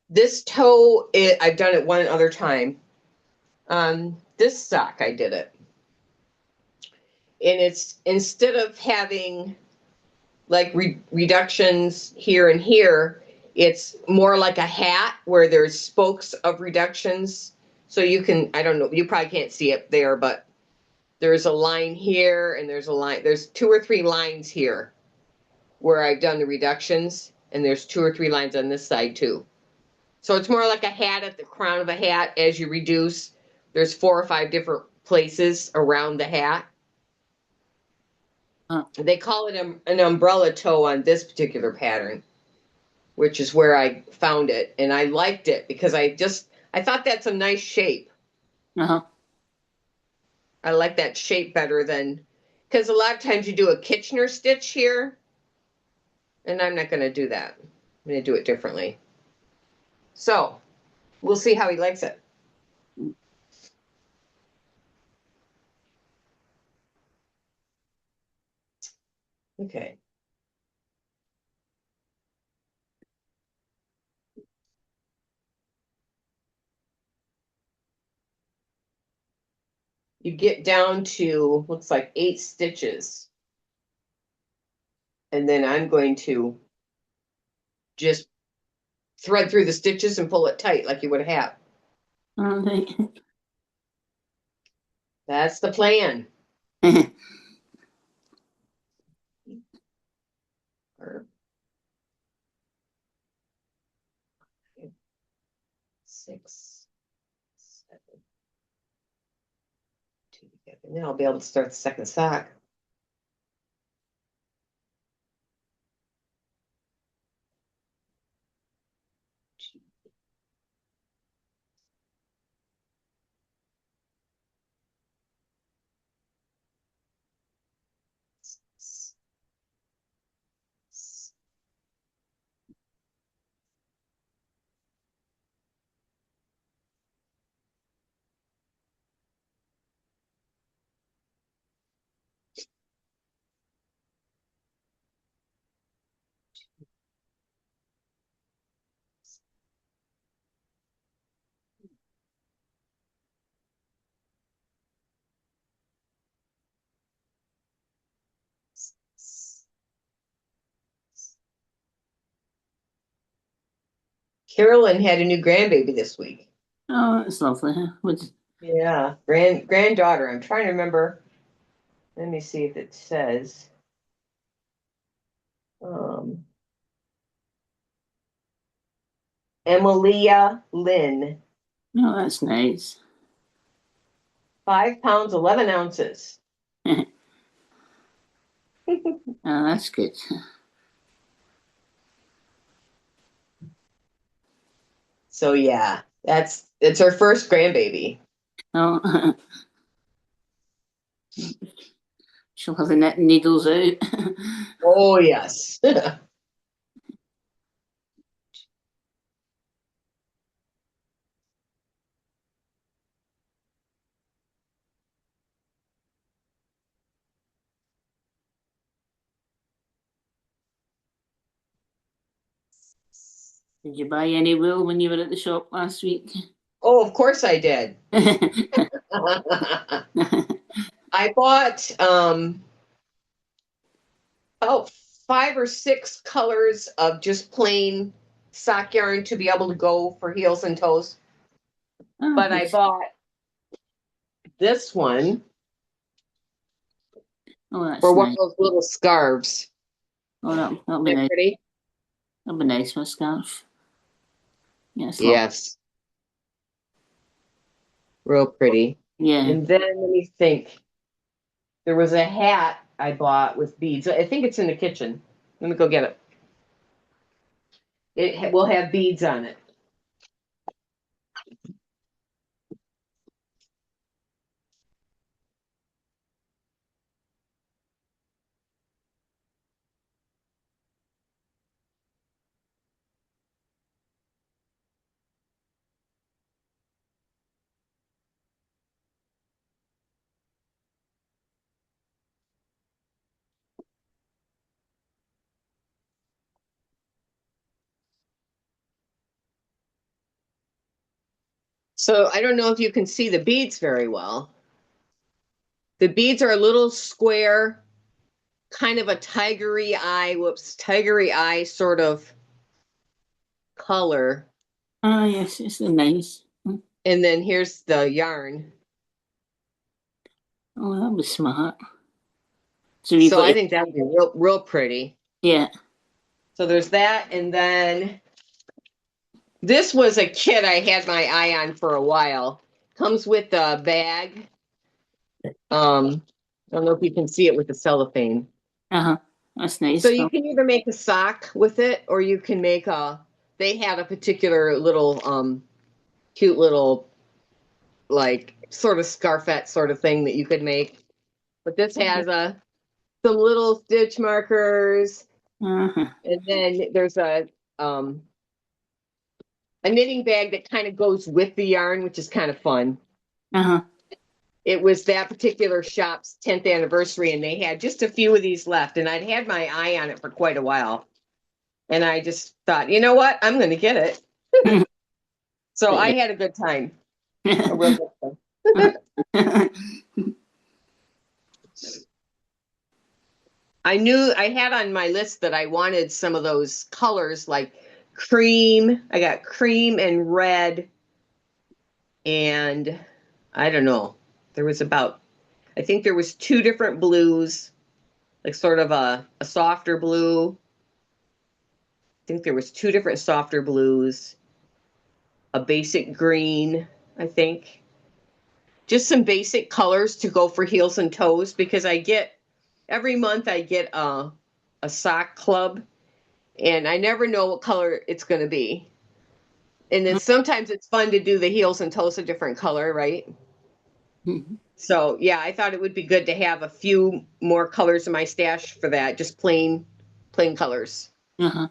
This toe, I've done it one other time. This sock, I did it. And it's instead of having like reductions here and here, it's more like a hat where there's spokes of reductions. So you can, I don't know, you probably can't see it there, but there's a line here and there's a line, there's 2 or 3 lines here. where I've done the reductions, and there's 2 or 3 lines on this side too. So it's more like a hat at the crown of a hat as you reduce. There's 4 or 5 different places around the hat. They call it an umbrella toe on this particular pattern, which is where I found it. And I liked it because I thought that's a nice shape. Uh-huh. I like that shape better than, because a lot of times you do a Kitchener stitch here, and I'm not going to do that. I'm going to do it differently. So we'll see how he likes it. Okay. You get down to, looks like 8 stitches. And then I'm going to just thread through the stitches and pull it tight like you would a hat. Okay. That's the plan. Six, 7, 2 together. And then I'll be able to start the second sock. Carolyn had a new grandbaby this week. Oh, that's lovely. Yeah, granddaughter. I'm trying to remember. Let me see if it says. Emilia Lynn, Oh, that's nice. 5 pounds 11 ounces. Oh, that's good. So yeah, it's her first grandbaby. Oh, she'll have the knit needles out. Oh yes. Did you buy any wool when you were at the shop last week? Oh, of course I did. I bought about 5 or 6 colors of just plain sock yarn to be able to go for heels and toes. Oh, But I yes. bought this one Oh, that's for one nice. of those little scarves. Oh, that'll be Isn't that nice. pretty? That'll be nice for a scarf. Yes, love. Yes, real pretty. Yeah. And then let me think. There was a hat I bought with beads. I think it's in the kitchen. Let me go get it. It will have beads on it. So I don't know if you can see the beads very well. The beads are a little square, kind of a tigery eye sort of color. Oh, yes, it's nice. And then here's the yarn. Oh, that was smart. So you've So got I it. think that would be real pretty. Yeah. So there's that, and then this was a kit I had my eye on for a while. Comes with a bag. I don't know if you can see it with the cellophane. Uh-huh. That's So nice. you Well, can either make a sock with it, or you can make a. They had a particular little, cute little, like sort of scarfette sort of thing that you could make. But this has some little stitch markers, uh-huh. and then there's a knitting bag that kind of goes with the yarn, which is kind of fun. Uh-huh. It was that particular shop's 10th anniversary, and they had just a few of these left. And I'd had my eye on it for quite a while. And I just thought, you know what? I'm going to get it. So I had a good time, a real good time. I knew I had on my list that I wanted some of those colors like cream. I got cream and red, and I don't know. There was about, I think there was two different blues, like sort of a softer blue. I think there was two different softer blues, a basic green, I think. Just some basic colors to go for heels and toes because I get every month I get a sock club and I never know what color it's going to be. And then sometimes it's fun to do the heels and toes a different color, right? So yeah, I thought it would be good to have a few more colors in my stash for that, just plain colors. Uh-huh.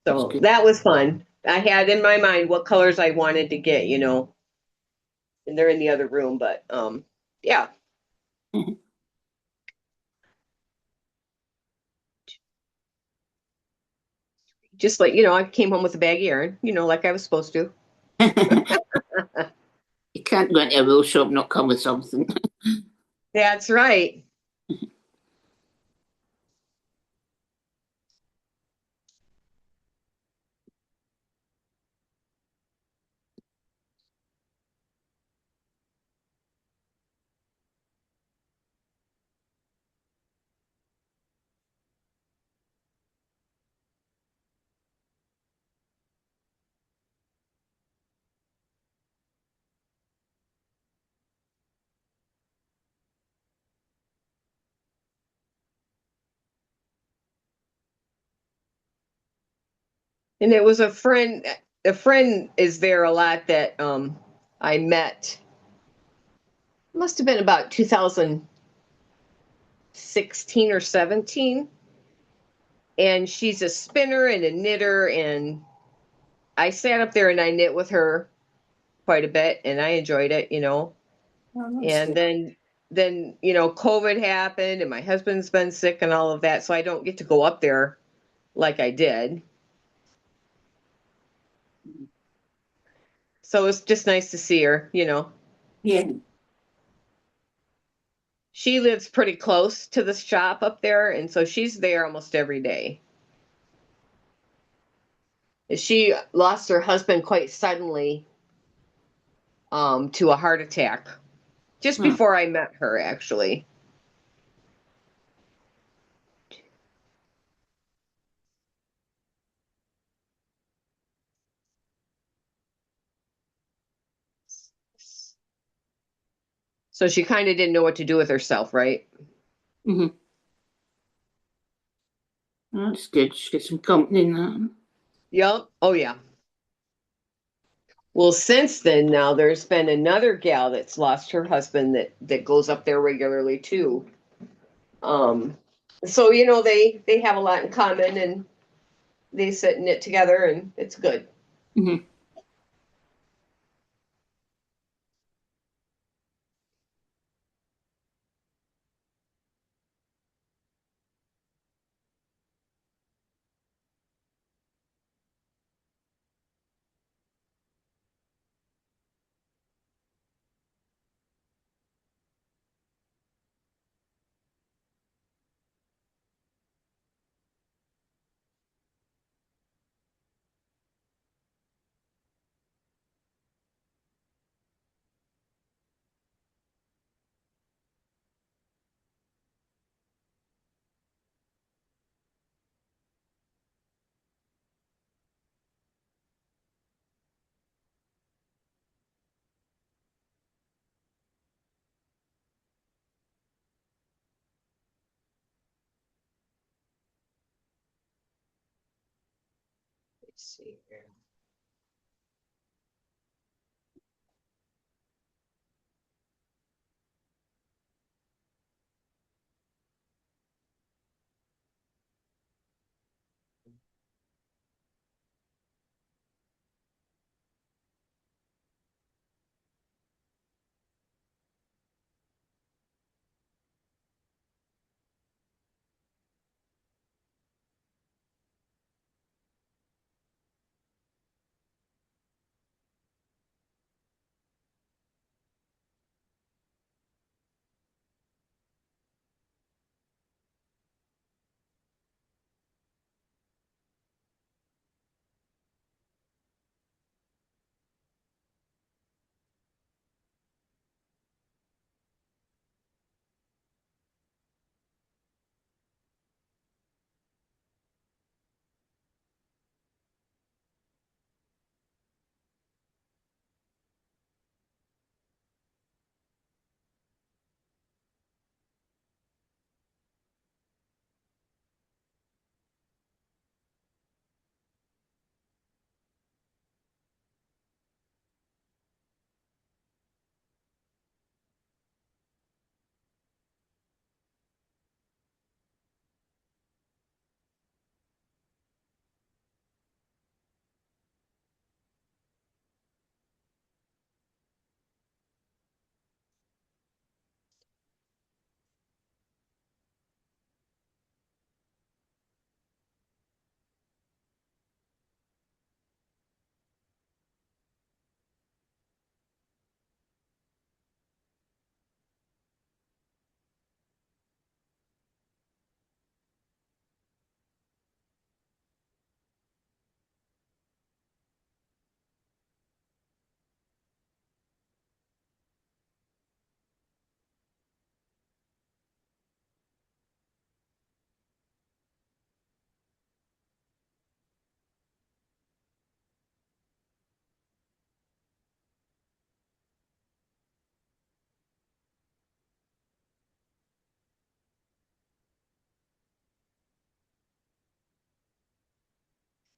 That's So good. that was fun. I had in my mind what colors I wanted to get, and they're in the other room, but yeah. Just like, I came home with a bag of yarn, like I was supposed to. You can't go into a wool shop and not come with something. That's right. And it was a friend is there a lot that I met. Must have been about 2016 or 17. And she's a spinner and a knitter, and I sat up there and I knit with her quite a bit and I enjoyed it. Oh, that's And good. then COVID happened and my husband's been sick and all of that, so I don't get to go up there like I did. So it's just nice to see her. Yeah. She lives pretty close to the shop up there, and so she's there almost every day. She lost her husband quite suddenly to a heart attack just Oh, before I met her, actually. So she kind of didn't know what to do with herself, right? mm-hmm. Oh, that's good. Just get some company in that. Yep. Oh, yeah. Well, since then, now there's been another gal that's lost her husband that goes up there regularly too. Um, so they have a lot in common, and they sit and knit together, and it's good. Mm-hmm. see here.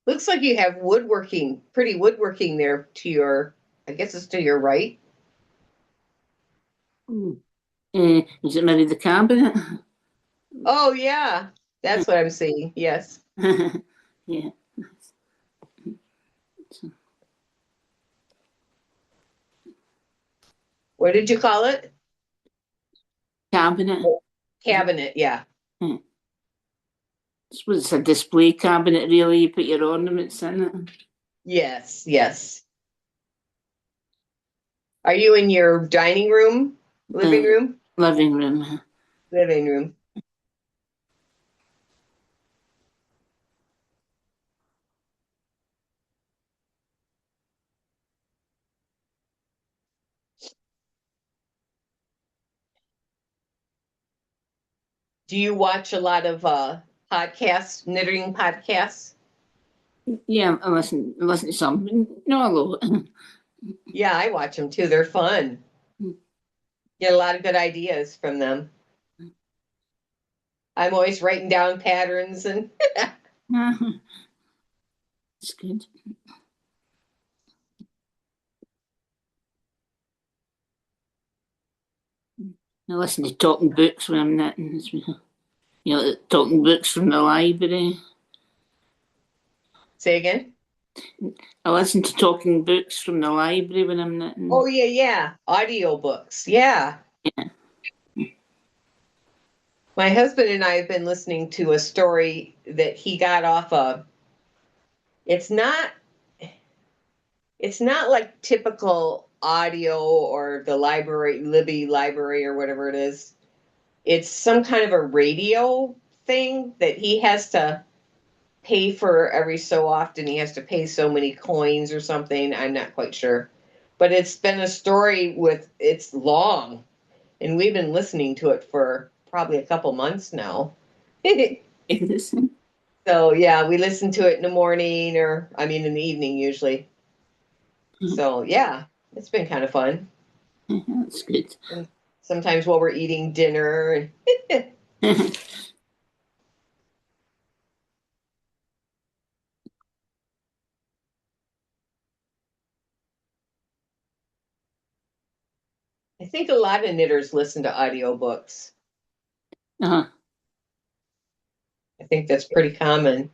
Looks like you have woodworking, pretty woodworking there to your, I guess it's to your right. Is it maybe the cabinet? Oh, yeah. That's what I'm seeing. Yes. Yeah. What did you call it? Cabinet. Cabinet. Yeah. It's a display cabinet, really. You put your ornaments in it. Yes. Yes. Are you in your dining room, living room? Living room. Living room. Do you watch a lot of podcasts, knitting podcasts? Yeah, I listen to some. No, a lot. Yeah, I watch them too. They're fun. Get a lot of good ideas from them. I'm always writing down patterns and It's good. I listen to talking books when I'm knitting as well. Talking books from the library. say again. I listen to talking books from the library when I'm knitting. Oh yeah, yeah. Audiobooks. Yeah. Yeah. My husband and I have been listening to a story that he got off of. It's not it's not like typical audio or the library, Libby library or whatever it is. It's some kind of a radio thing that he has to pay for every so often. He has to pay so many coins or something. I'm not quite sure. But it's been a story with, it's long, and we've been listening to it for probably a couple months now. So yeah, we listen to it in the morning, or I mean in the evening usually. So yeah, it's been kind of fun. That's good. And sometimes while we're eating dinner. think a lot of knitters listen to audiobooks. Uh-huh. I think that's pretty common.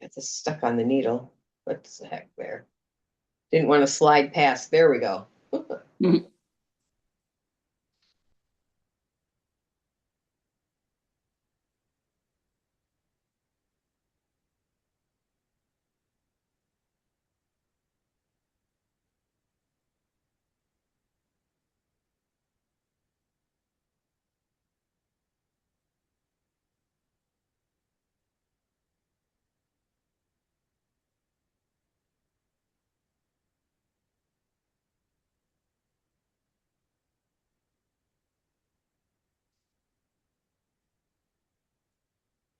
It's just stuck on the needle. What the heck there? Didn't want to slide past. There we go. Mhm.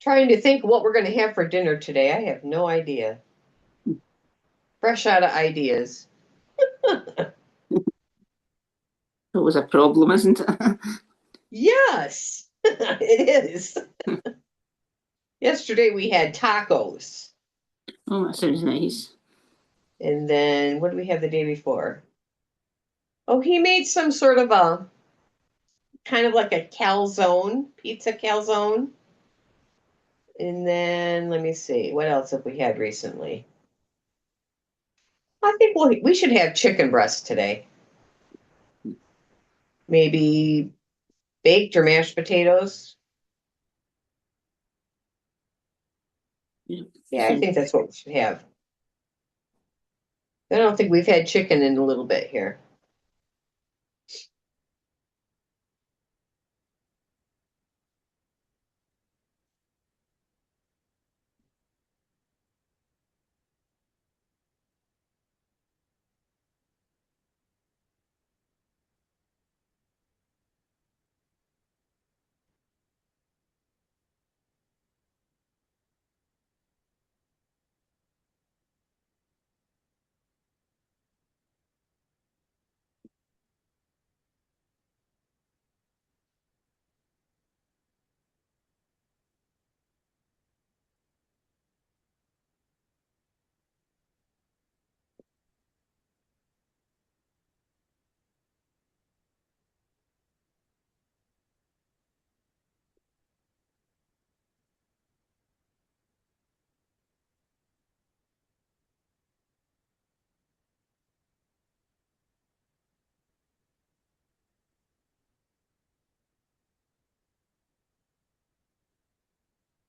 Trying to think what we're going to have for dinner today. I have no idea. Fresh out of ideas. It was a problem, isn't it? Yes, it is. Yesterday we had tacos. Oh, that sounds nice. And then what did we have the day before? Oh, he made some sort of a kind of like a calzone, pizza calzone. And then let me see, what else have we had recently? I think we should have chicken breast today. Maybe baked or mashed potatoes. Yeah, I think that's what we should have. I don't think we've had chicken in a little bit here.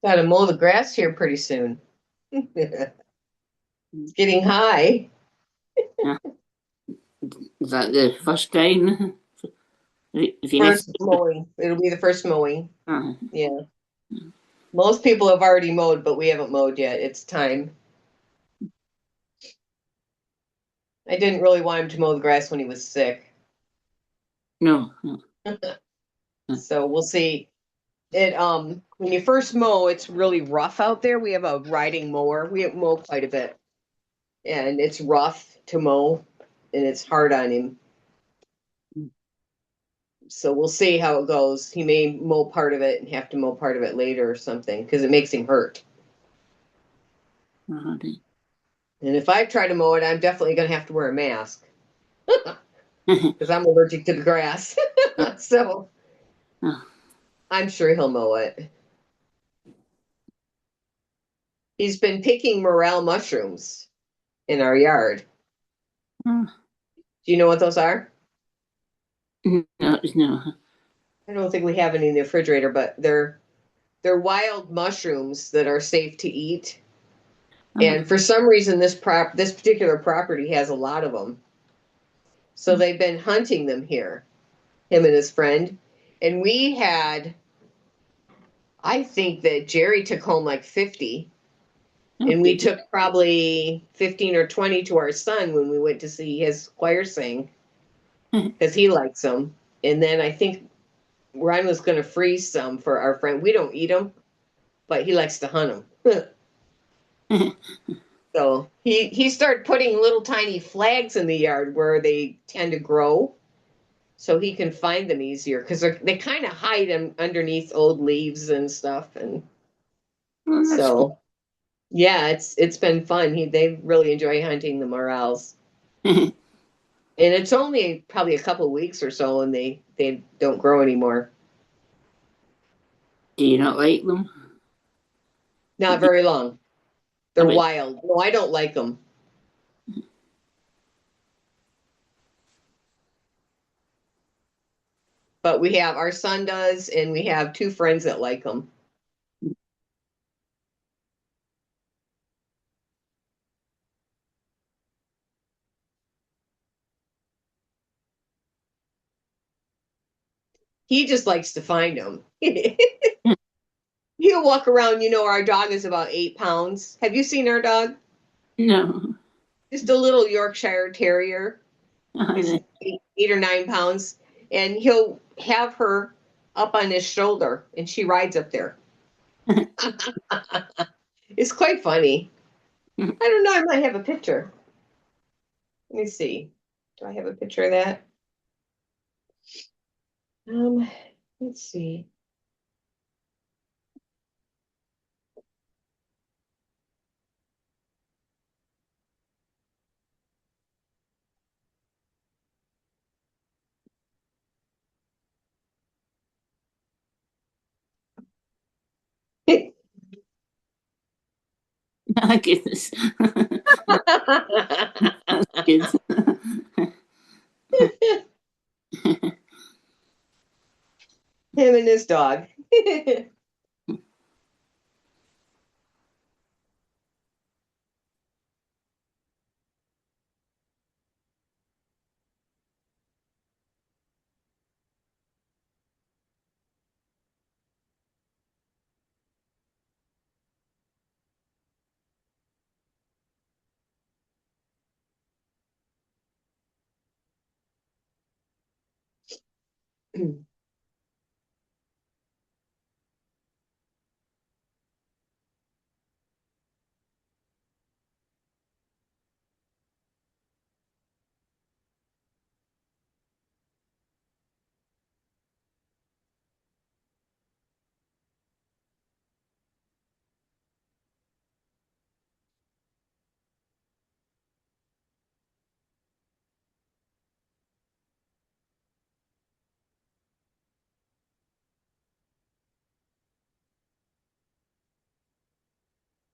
Got to mow the grass here pretty soon. It's getting high. Yeah. Is that the first time? Venus? First mowing. It'll be the first mowing. Uh, Yeah. Most people have already mowed, but we haven't mowed yet. It's time. I didn't really want him to mow the grass when he was sick. no, no. So we'll see. It when you first mow, it's really rough out there. We have a riding mower. We mow quite a bit. And it's rough to mow and it's hard on him. So we'll see how it goes. He may mow part of it and have to mow part of it later or something because it makes him hurt. Uh, And if I try to mow it, I'm definitely going to have to wear a mask because I'm allergic to the grass. So I'm sure he'll mow it. He's been picking morel mushrooms in our yard. no, Do you know what those are? no. I don't think we have any in the refrigerator, but they're wild mushrooms that are safe to eat. And for some reason, this particular property has a lot of them. So they've been hunting them here, him and his friend. And we had, I think that Jerry took home like 50. And we took probably 15 or 20 to our son when we went to see his choir sing because he likes them. And then I think Ryan was going to freeze some for our friend. We don't eat them, but he likes to hunt them. So he started putting little tiny flags in the yard where they tend to grow, so he can find them easier because they kind of hide them underneath old leaves and stuff. And Oh, that's good. so yeah, it's been fun. They really enjoy hunting the morels, and it's only probably a couple weeks or so, and they don't grow anymore. Do you not like them? Not very long. I They're mean, wild. No, I don't like them. But we have our son does, and we have two friends that like them. He just likes to find them. He'll walk around. Our dog is about 8 pounds. Have you seen our dog? no. Just a little Yorkshire Terrier. Is I 8 or 9 pounds, and he'll have her up on his shoulder, and she rides up there. It's quite funny. I don't know. I might have a picture. Let me see. Do I have a picture of that? Um, let's see. goodness. Good. Him and his dog.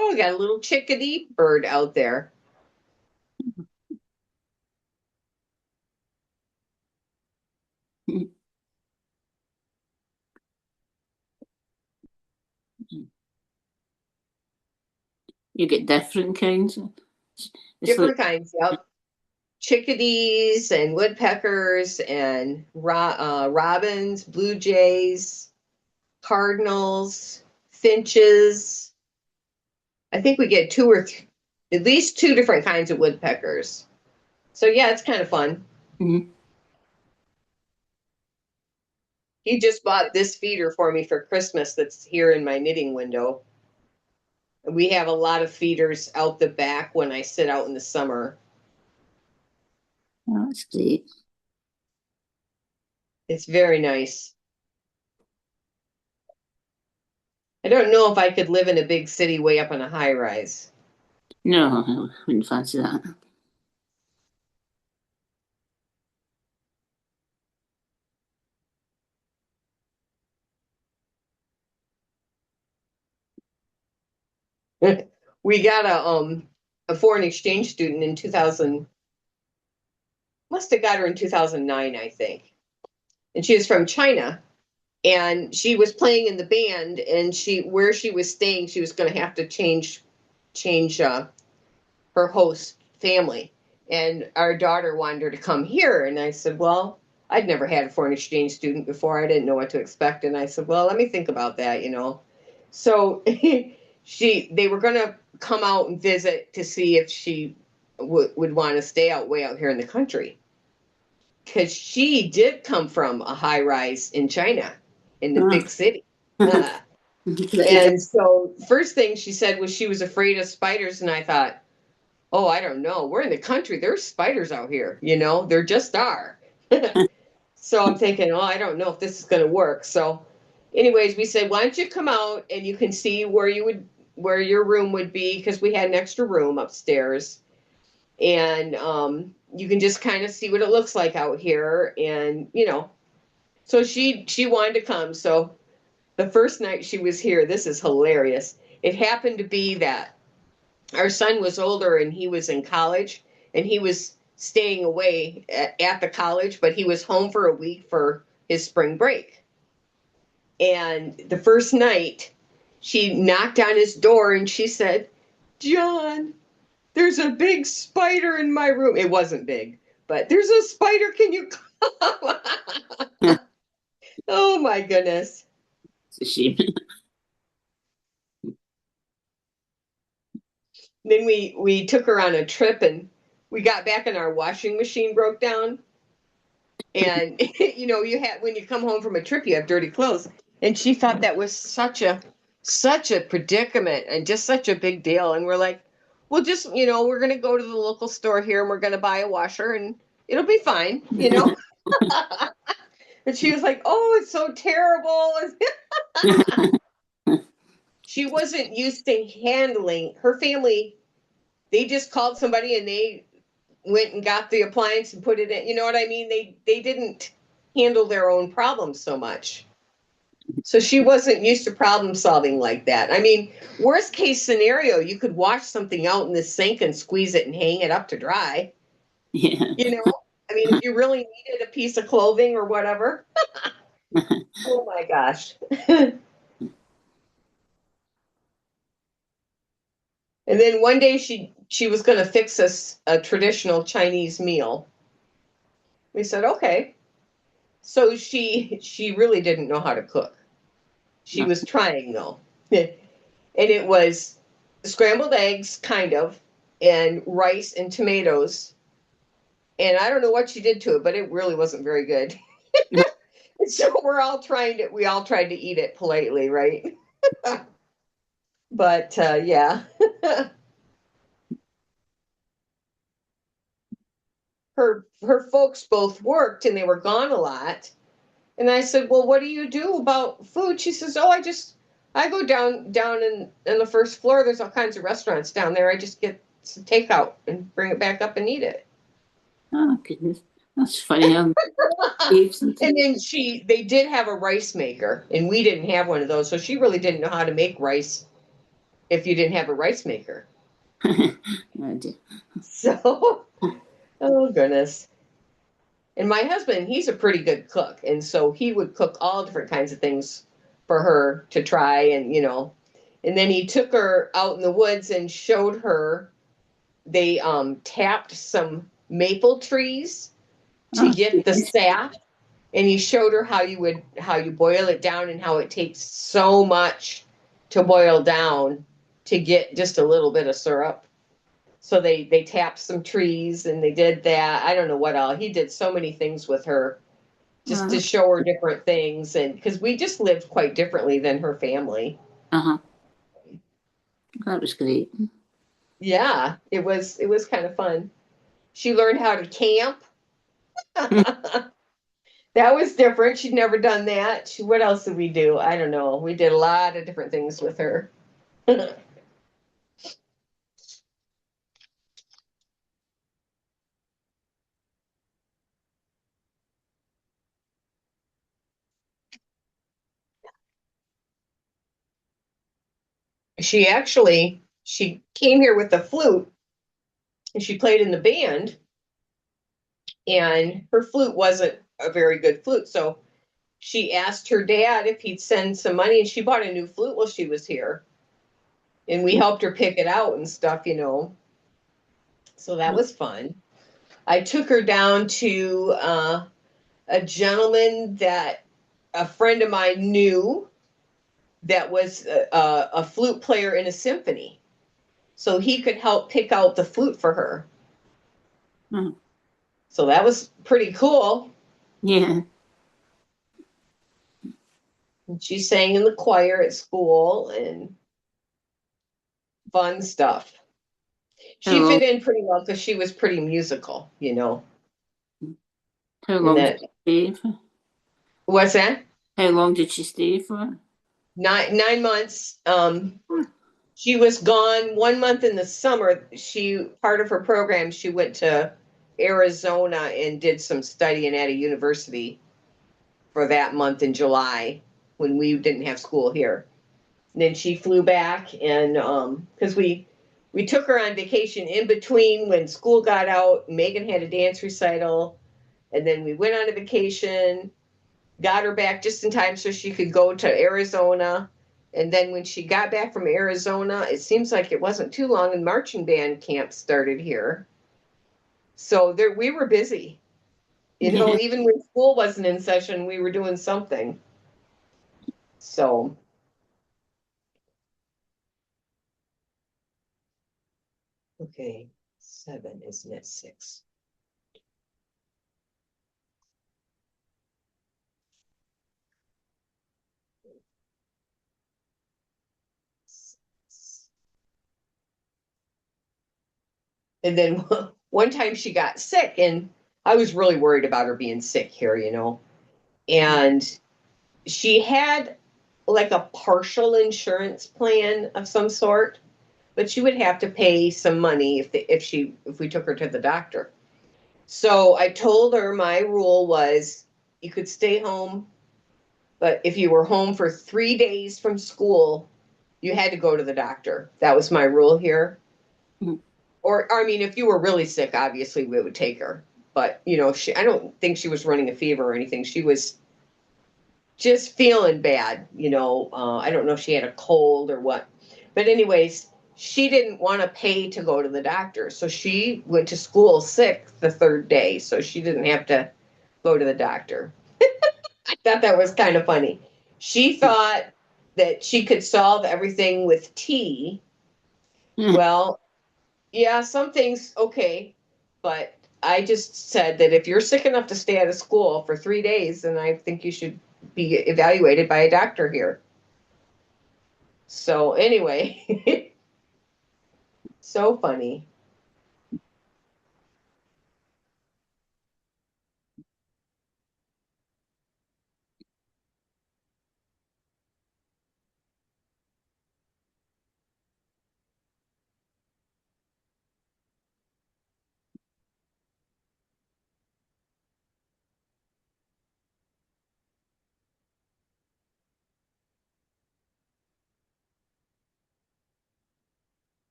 Oh, we got a little chickadee bird out there. You get different kinds. It's like Different kinds. Yep. Chickadees and woodpeckers and robins, blue jays, cardinals, finches. I think we get at least two different kinds of woodpeckers. So yeah, it's kind of fun. mhm. He just bought this feeder for me for Christmas that's here in my knitting window. We have a lot of feeders out the back when I sit out in the summer. Oh, that's great. It's very nice. I don't know if I could live in a big city way up on a high rise. No, I wouldn't fancy that. We got a foreign exchange student in 2000, must have got her in 2009, I think. And she was from China, and she was playing in the band, and where she was staying, she was going to have to change her host family. And our daughter wanted her to come here, and I said, well, I'd never had a foreign exchange student before. I didn't know what to expect, and I said, well, let me think about that. So they were going to come out and visit to see if she would want to stay way out here in the country, because she did come from a high rise in China, in the Oh. big city. You And so first thing she said was she was afraid of spiders, and I thought, Oh, I don't know. We're in the country. There's spiders out here, there just are. So I'm thinking, oh, I don't know if this is going to work. So, anyways, we said, why don't you come out and you can see where your room would be, because we had an extra room upstairs, and you can just kind of see what it looks like out here, and so she wanted to come. So the first night she was here, this is hilarious. It happened to be that our son was older and he was in college, and he was staying away at the college, but he was home for a week for his spring break. And the first night, she knocked on his door and she said, John, there's a big spider in my room. It wasn't big, but there's a spider. Can you come? Oh my goodness. It's a shame. Then we took her on a trip, and we got back and our washing machine broke down. And you had, when you come home from a trip, you have dirty clothes. And she thought that was such a predicament and just such a big deal. And we're like, well, just, we're going to go to the local store here and we're going to buy a washer and it'll be fine. And she was like, oh, it's so terrible. She wasn't used to handling her family. They just called somebody and they went and got the appliance and put it in. You know what I mean? They didn't handle their own problems so much. So she wasn't used to problem solving like that. I mean, worst case scenario, you could wash something out in the sink and squeeze it and hang it up to dry. Yeah. You know, I mean, if you really needed a piece of clothing or whatever. Oh my gosh. And then one day she was going to fix us a traditional Chinese meal. We said, okay. So she really didn't know how to cook. She No. was trying though. And it was scrambled eggs, kind of, and rice and tomatoes. And I don't know what she did to it, but it really wasn't very good. So we all tried to eat it politely, right? But yeah, her folks both worked and they were gone a lot. And I said, well, what do you do about food? She says, oh, I go down in the first floor. There's all kinds of restaurants down there. I just get some takeout and bring it back up and eat it. Oh, goodness. That's funny. Gave something. And then they did have a rice maker, and we didn't have one of those. So she really didn't know how to make rice if you didn't have a rice maker. Oh, dear. So, oh goodness. And my husband, he's a pretty good cook. And so he would cook all different kinds of things for her to try. And then he took her out in the woods and showed her they tapped some maple trees to Oh, get the goodness. sap. And he showed her how you boil it down and how it takes so much to boil down to get just a little bit of syrup. So they tapped some trees and they did that. I don't know what all. He did so many things with her just to Oh, show her different things, and because we just lived quite differently than her family. uh-huh. That was great. Yeah, it was kind of fun. She learned how to camp. That was different. She'd never done that. What else did we do? I don't know. We did a lot of different things with her. She came here with the flute and she played in the band, and her flute wasn't a very good flute. So she asked her dad if he'd send some money, and she bought a new flute while she was here. And we helped her pick it out and stuff. So that was fun. I took her down to a gentleman that a friend of mine knew that was a flute player in a symphony. So he could help pick out the flute for her. Oh, So that was pretty cool. yeah. And she sang in the choir at school and fun stuff. How She long? fit in pretty well because she was pretty musical, you know. How And long did that she stay for? what's that? How long did she stay for? 9 months. She was gone 1 month in the summer. She part of her program, she went to Arizona and did some studying at a university for that month in July when we didn't have school here. And then she flew back and because we took her on vacation in between when school got out. Megan had a dance recital, and then we went on a vacation, got her back just in time so she could go to Arizona. And then when she got back from Arizona, it seems like it wasn't too long and marching band camp started here. So there we were busy. You know, Yeah. even when school wasn't in session, we were doing something. So, okay, 7, isn't it 6? And then one time she got sick, and I was really worried about her being sick here, you know. And she had like a partial insurance plan of some sort, but she would have to pay some money if we took her to the doctor. So I told her my rule was you could stay home, but if you were home for 3 days from school, you had to go to the doctor. That was my rule here. Or I mean, if you were really sick, obviously we would take her. But you know, I don't think she was running a fever or anything. She was just feeling bad. You know, I don't know if she had a cold or what. But anyways, she didn't want to pay to go to the doctor, so she went to school sick the third day, so she didn't have to go to the doctor. I thought that was kind of funny. She thought that she could solve everything with tea. Well, yeah, some things okay, but I just said that if you're sick enough to stay out of school for 3 days, then I think you should be evaluated by a doctor here. So anyway, so funny.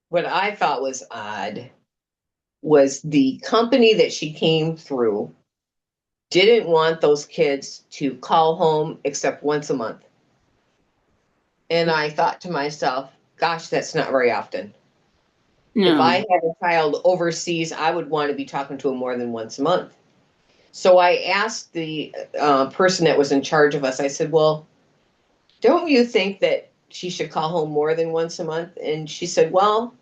What I thought was odd was the company that she came through didn't want those kids to call home except once a month. And I thought to myself, gosh, that's not very often. If I No. had a child overseas, I would want to be talking to him more than once a month. So I asked the person that was in charge of us, I said, well, don't you think that she should call home more than once a month? And she said, well,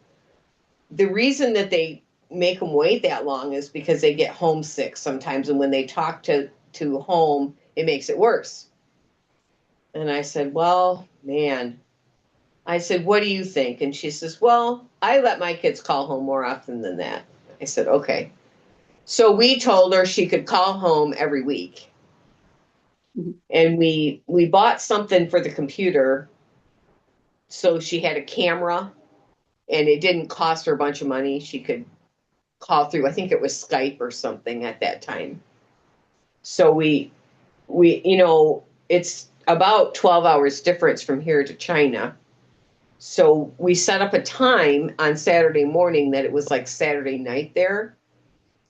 the reason that they make them wait that long is because they get homesick sometimes. And when they talk to home, it makes it worse. And I said, well, man, I said, what do you think? And she says, well, I let my kids call home more often than that. I said, okay. So we told her she could call home every week. And we bought something for the computer so she had a camera and it didn't cost her a bunch of money. She could call through, I think it was Skype or something at that time. So we you know, it's about 12 hours difference from here to China. So we set up a time on Saturday morning that it was like Saturday night there.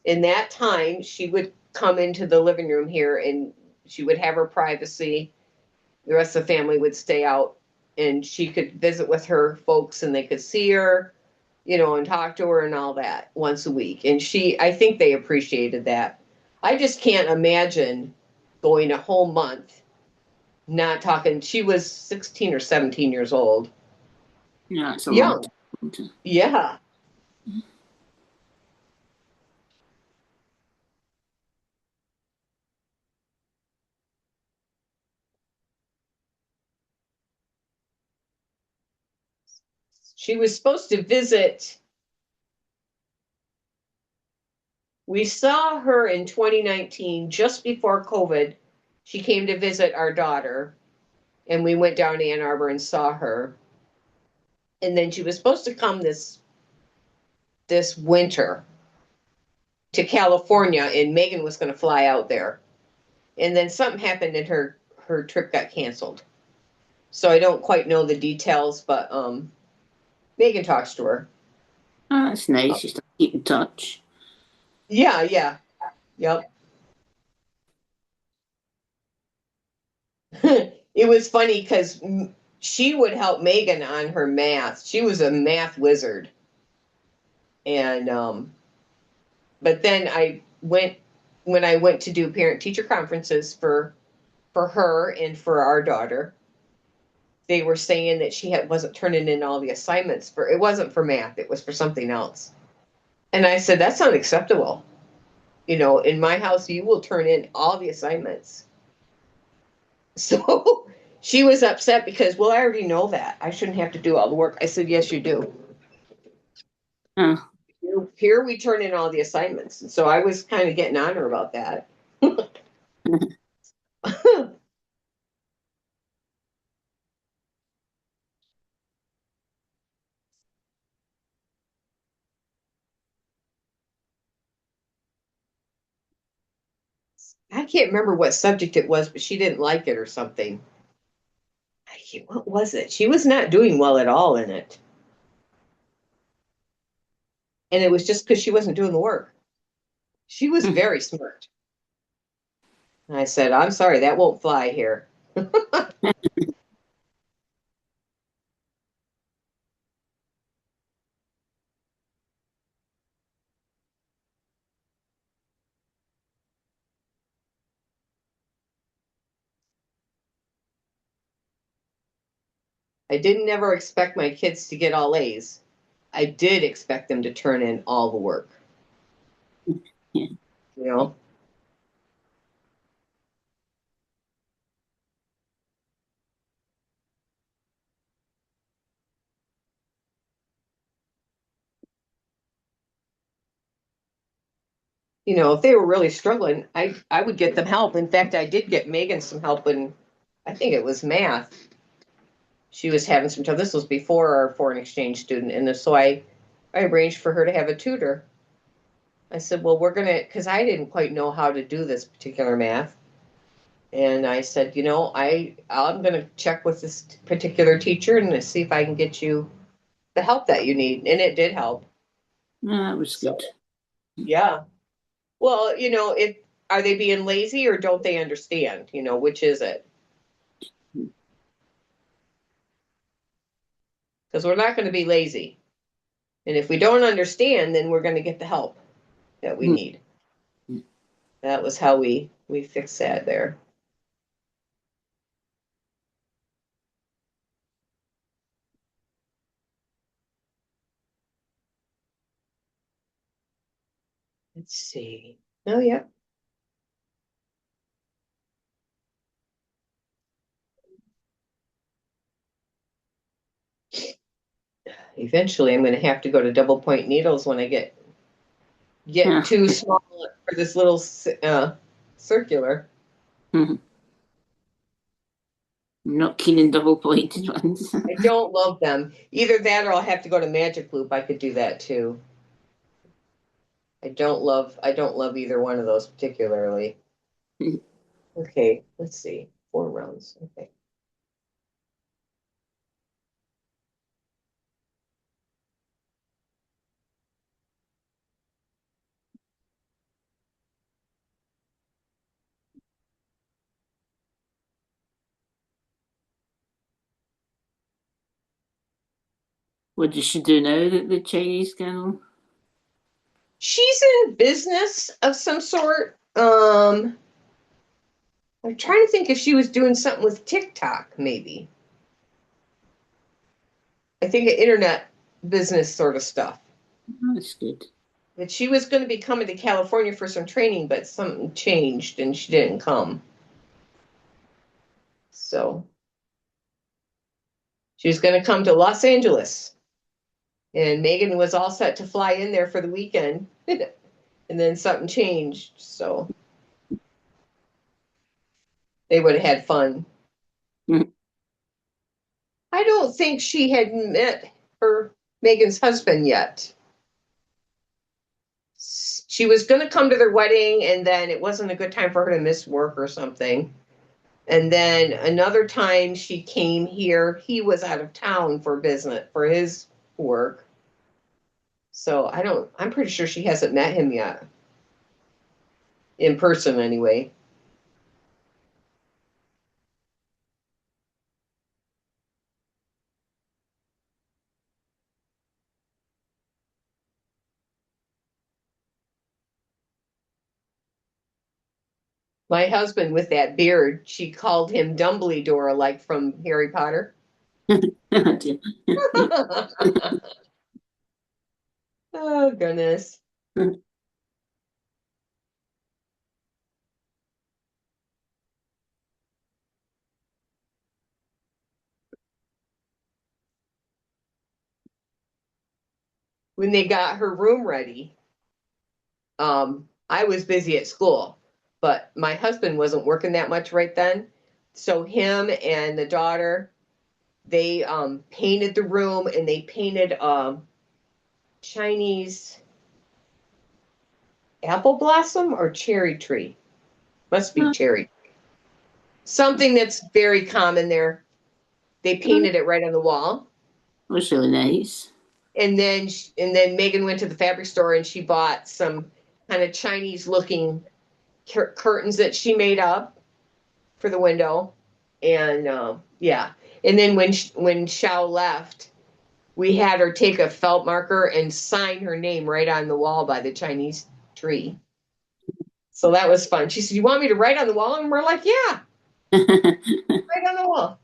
In that time, she would come into the living room here and she would have her privacy. The rest of the family would stay out and she could visit with her folks and they could see her, you know, and talk to her and all that once a week. And I think they appreciated that. I just can't imagine going a whole month not talking. She was 16 or 17 years old. Yeah, it's a long Young. time. Yeah. She was supposed to visit. We saw her in 2019, just before COVID. She came to visit our daughter, and we went down to Ann Arbor and saw her. And then she was supposed to come this winter to California, and Megan was going to fly out there. And then something happened, and her trip got canceled. So I don't quite know the details, but Megan talks to her. Oh, that's nice. Just to keep in touch. Yeah, yeah, yep. It was funny because she would help Megan on her math. She was a math wizard, and but then I went when I went to do parent teacher conferences for her and for our daughter. They were saying that wasn't turning in all the assignments for it wasn't for math, it was for something else. And I said, that's unacceptable. In my house, you will turn in all the assignments. So she was upset because, well, I already know that. I shouldn't have to do all the work. I said, yes, you do. Oh, Here we turn in all the assignments. And so I was kind of getting on her about that. I can't remember what subject it was, but she didn't like it or something. What was it? She was not doing well at all in it. And it was just because she wasn't doing the work. She was very smart. And I said, I'm sorry, that won't fly here. I didn't ever expect my kids to get all A's. I did expect them to turn in all the work. yeah. You know? If they were really struggling, I would get them help. In fact, I did get Megan some help in, I think it was math. She was having some trouble. This was before our foreign exchange student, and so I arranged for her to have a tutor. I said, well, because I didn't quite know how to do this particular math. And I said, I'm going to check with this particular teacher and see if I can get you the help that you need. And it did help. That was So, good. yeah. Well, if are they being lazy or don't they understand? Which is it? Because we're not going to be lazy. And if we don't understand, then we're going to get the help that we need. That was how we fixed that there. Let's see. Oh, yeah. Eventually, I'm going to have to go to double point needles when I get Yeah. too small for this little circular. I'm not keen in double pointed ones. I don't love them. Either that or I'll have to go to Magic Loop. I could do that too. I don't love either one of those particularly. Okay, let's see. 4 rounds. Okay. What does she do now, the Chinese girl? She's in business of some sort. I'm trying to think if she was doing something with TikTok, maybe. I think internet business sort of stuff. That's good. That she was going to be coming to California for some training, but something changed and she didn't come. So she was going to come to Los Angeles. And Megan was all set to fly in there for the weekend. And then something changed. So they would have had fun. Mhm. I don't think she had met her Megan's husband yet. She was going to come to their wedding, and then it wasn't a good time for her to miss work or something. And then another time she came here, he was out of town for business for his work. So I'm pretty sure she hasn't met him yet. In person anyway. My husband with that beard, she called him Dumbledore, like from Harry Potter. Oh goodness. When they got her room ready, I was busy at school, but my husband wasn't working that much right then. So him and the daughter, they painted the room, and they painted Chinese apple blossom or cherry tree. Must be cherry. Something that's very common there. They painted it right on the wall. Was really nice. And then Megan went to the fabric store and she bought some kind of Chinese looking curtains that she made up for the window. And yeah. And then when Xiao left, we had her take a felt marker and sign her name right on the wall by the Chinese tree. So that was fun. She said, "You want me to write on the wall?" And we're like, "Yeah, right on the wall."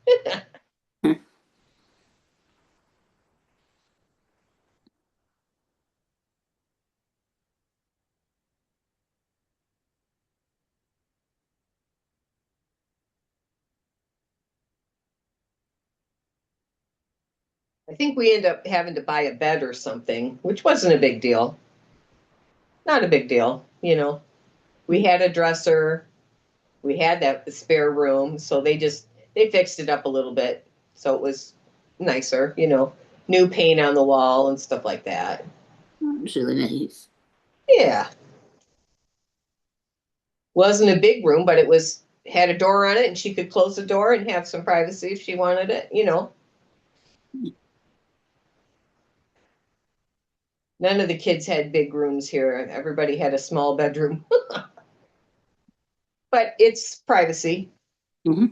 I think we end up having to buy a bed or something, which wasn't a big deal. Not a big deal, you know. We had a dresser, we had that spare room, so they fixed it up a little bit, so it was nicer, you know. New paint on the wall and stuff like that. Was really nice. Yeah, wasn't a big room, but it was had a door on it, and she could close the door and have some privacy if she wanted it, you know. None of the kids had big rooms here. Everybody had a small bedroom, but it's privacy. Hmm.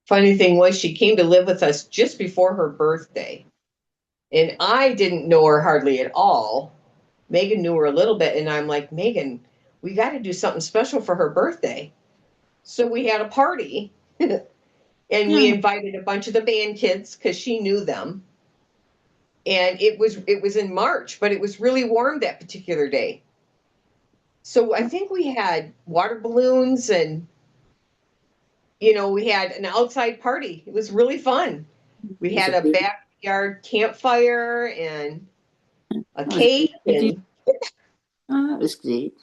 Funny thing was, she came to live with us just before her birthday. And I didn't know her hardly at all. Megan knew her a little bit. And I'm like, "Megan, we got to do something special for her birthday." So we had a party and we Yeah, invited a bunch of the band kids because she knew them. And it was in March, but it was really warm that particular day. So I think we had water balloons and we had an outside party. It was really fun. We was had a a big, backyard campfire and a was a cake big, and that was great.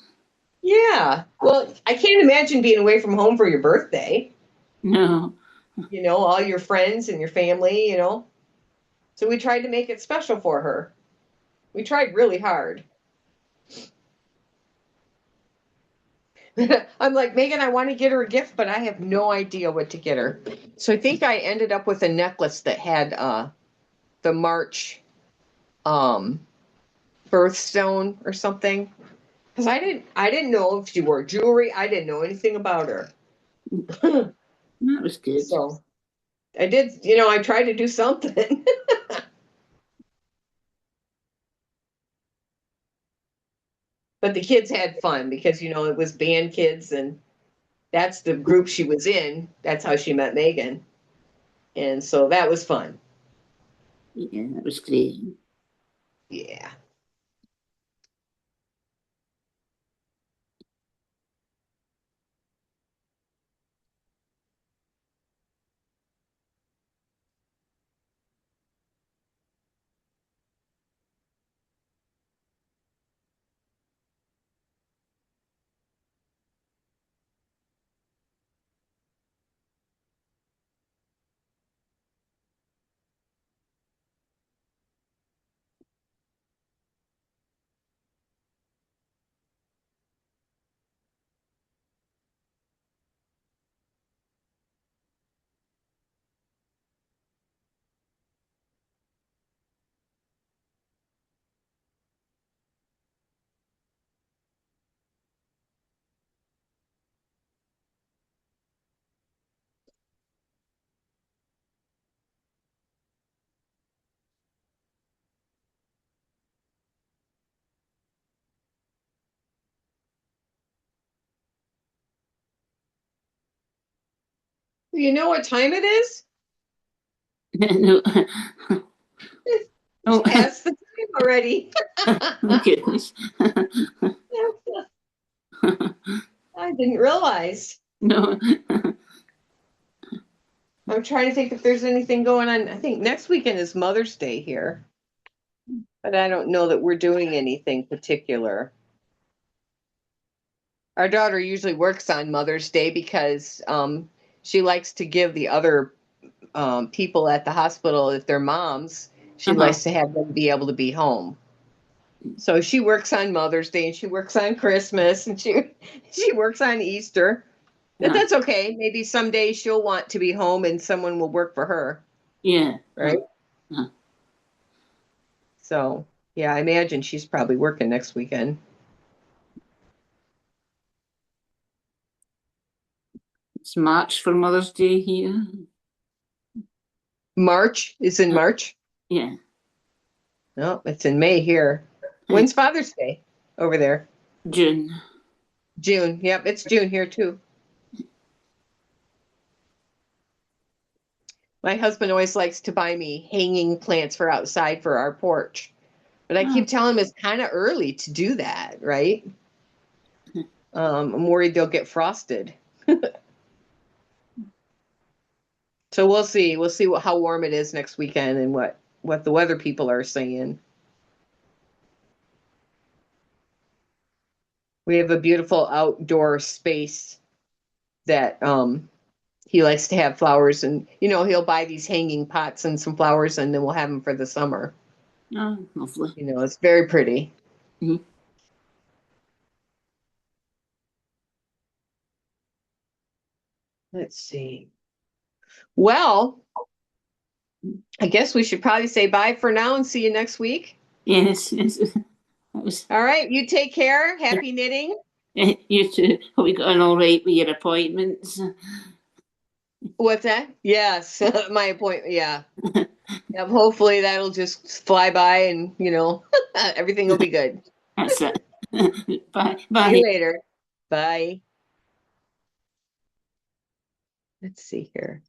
yeah. Well, I can't imagine being away from home for your birthday. No, All your friends and your family. So we tried to make it special for her. We tried really hard. I'm like, "Megan, I want to get her a gift, but I have no idea what to get her." So I think I ended up with a necklace that had the March um birthstone or something. Because I didn't know if she wore jewelry. I didn't know anything about her. that was good. So I did, I tried to do something. But the kids had fun because, it was band kids and that's the group she was in. That's how she met Megan. And so that was fun. Yeah, that was great. Yeah. You know what time it is? No. It's Oh, past the time already. my goodness. I didn't realize. No. I'm trying to think if there's anything going on. I think next weekend is Mother's Day here, but I don't know that we're doing anything particular. Our daughter usually works on Mother's Day because she likes to give the other people at the hospital, if they're moms, she Uh-huh. likes to have them be able to be home. So she works on Mother's Day and she works on Christmas and she works on Easter. But Uh, that's okay. Maybe someday she'll want to be home and someone will work for her, yeah. right? Uh, So yeah, I imagine she's probably working next weekend. it's March for Mother's Day here. March is in Uh, March. yeah. No, it's in May here. Uh, When's Father's Day over there? June. June. Yep, it's June here too. My husband always likes to buy me hanging plants for outside for our porch. But I Oh, keep telling him it's kind of early to do that, right? I'm worried they'll get frosted. So we'll see. We'll see how warm it is next weekend and what the weather people are saying. We have a beautiful outdoor space that he likes to have flowers, and he'll buy these hanging pots and some flowers, and then we'll have them for the summer. oh, lovely. It's very pretty. Mhm. Let's see. Well, I guess we should probably say bye for now and see you next week. Yes, yes. That was, All right, you take care. Happy knitting. you too. Hope you got on all right with your appointments. What's that? Yes, my appointment. Yeah. Yep, hopefully that'll just fly by and, everything will be good. That's it. Bye. See you Bye. later. Bye. Let's see here.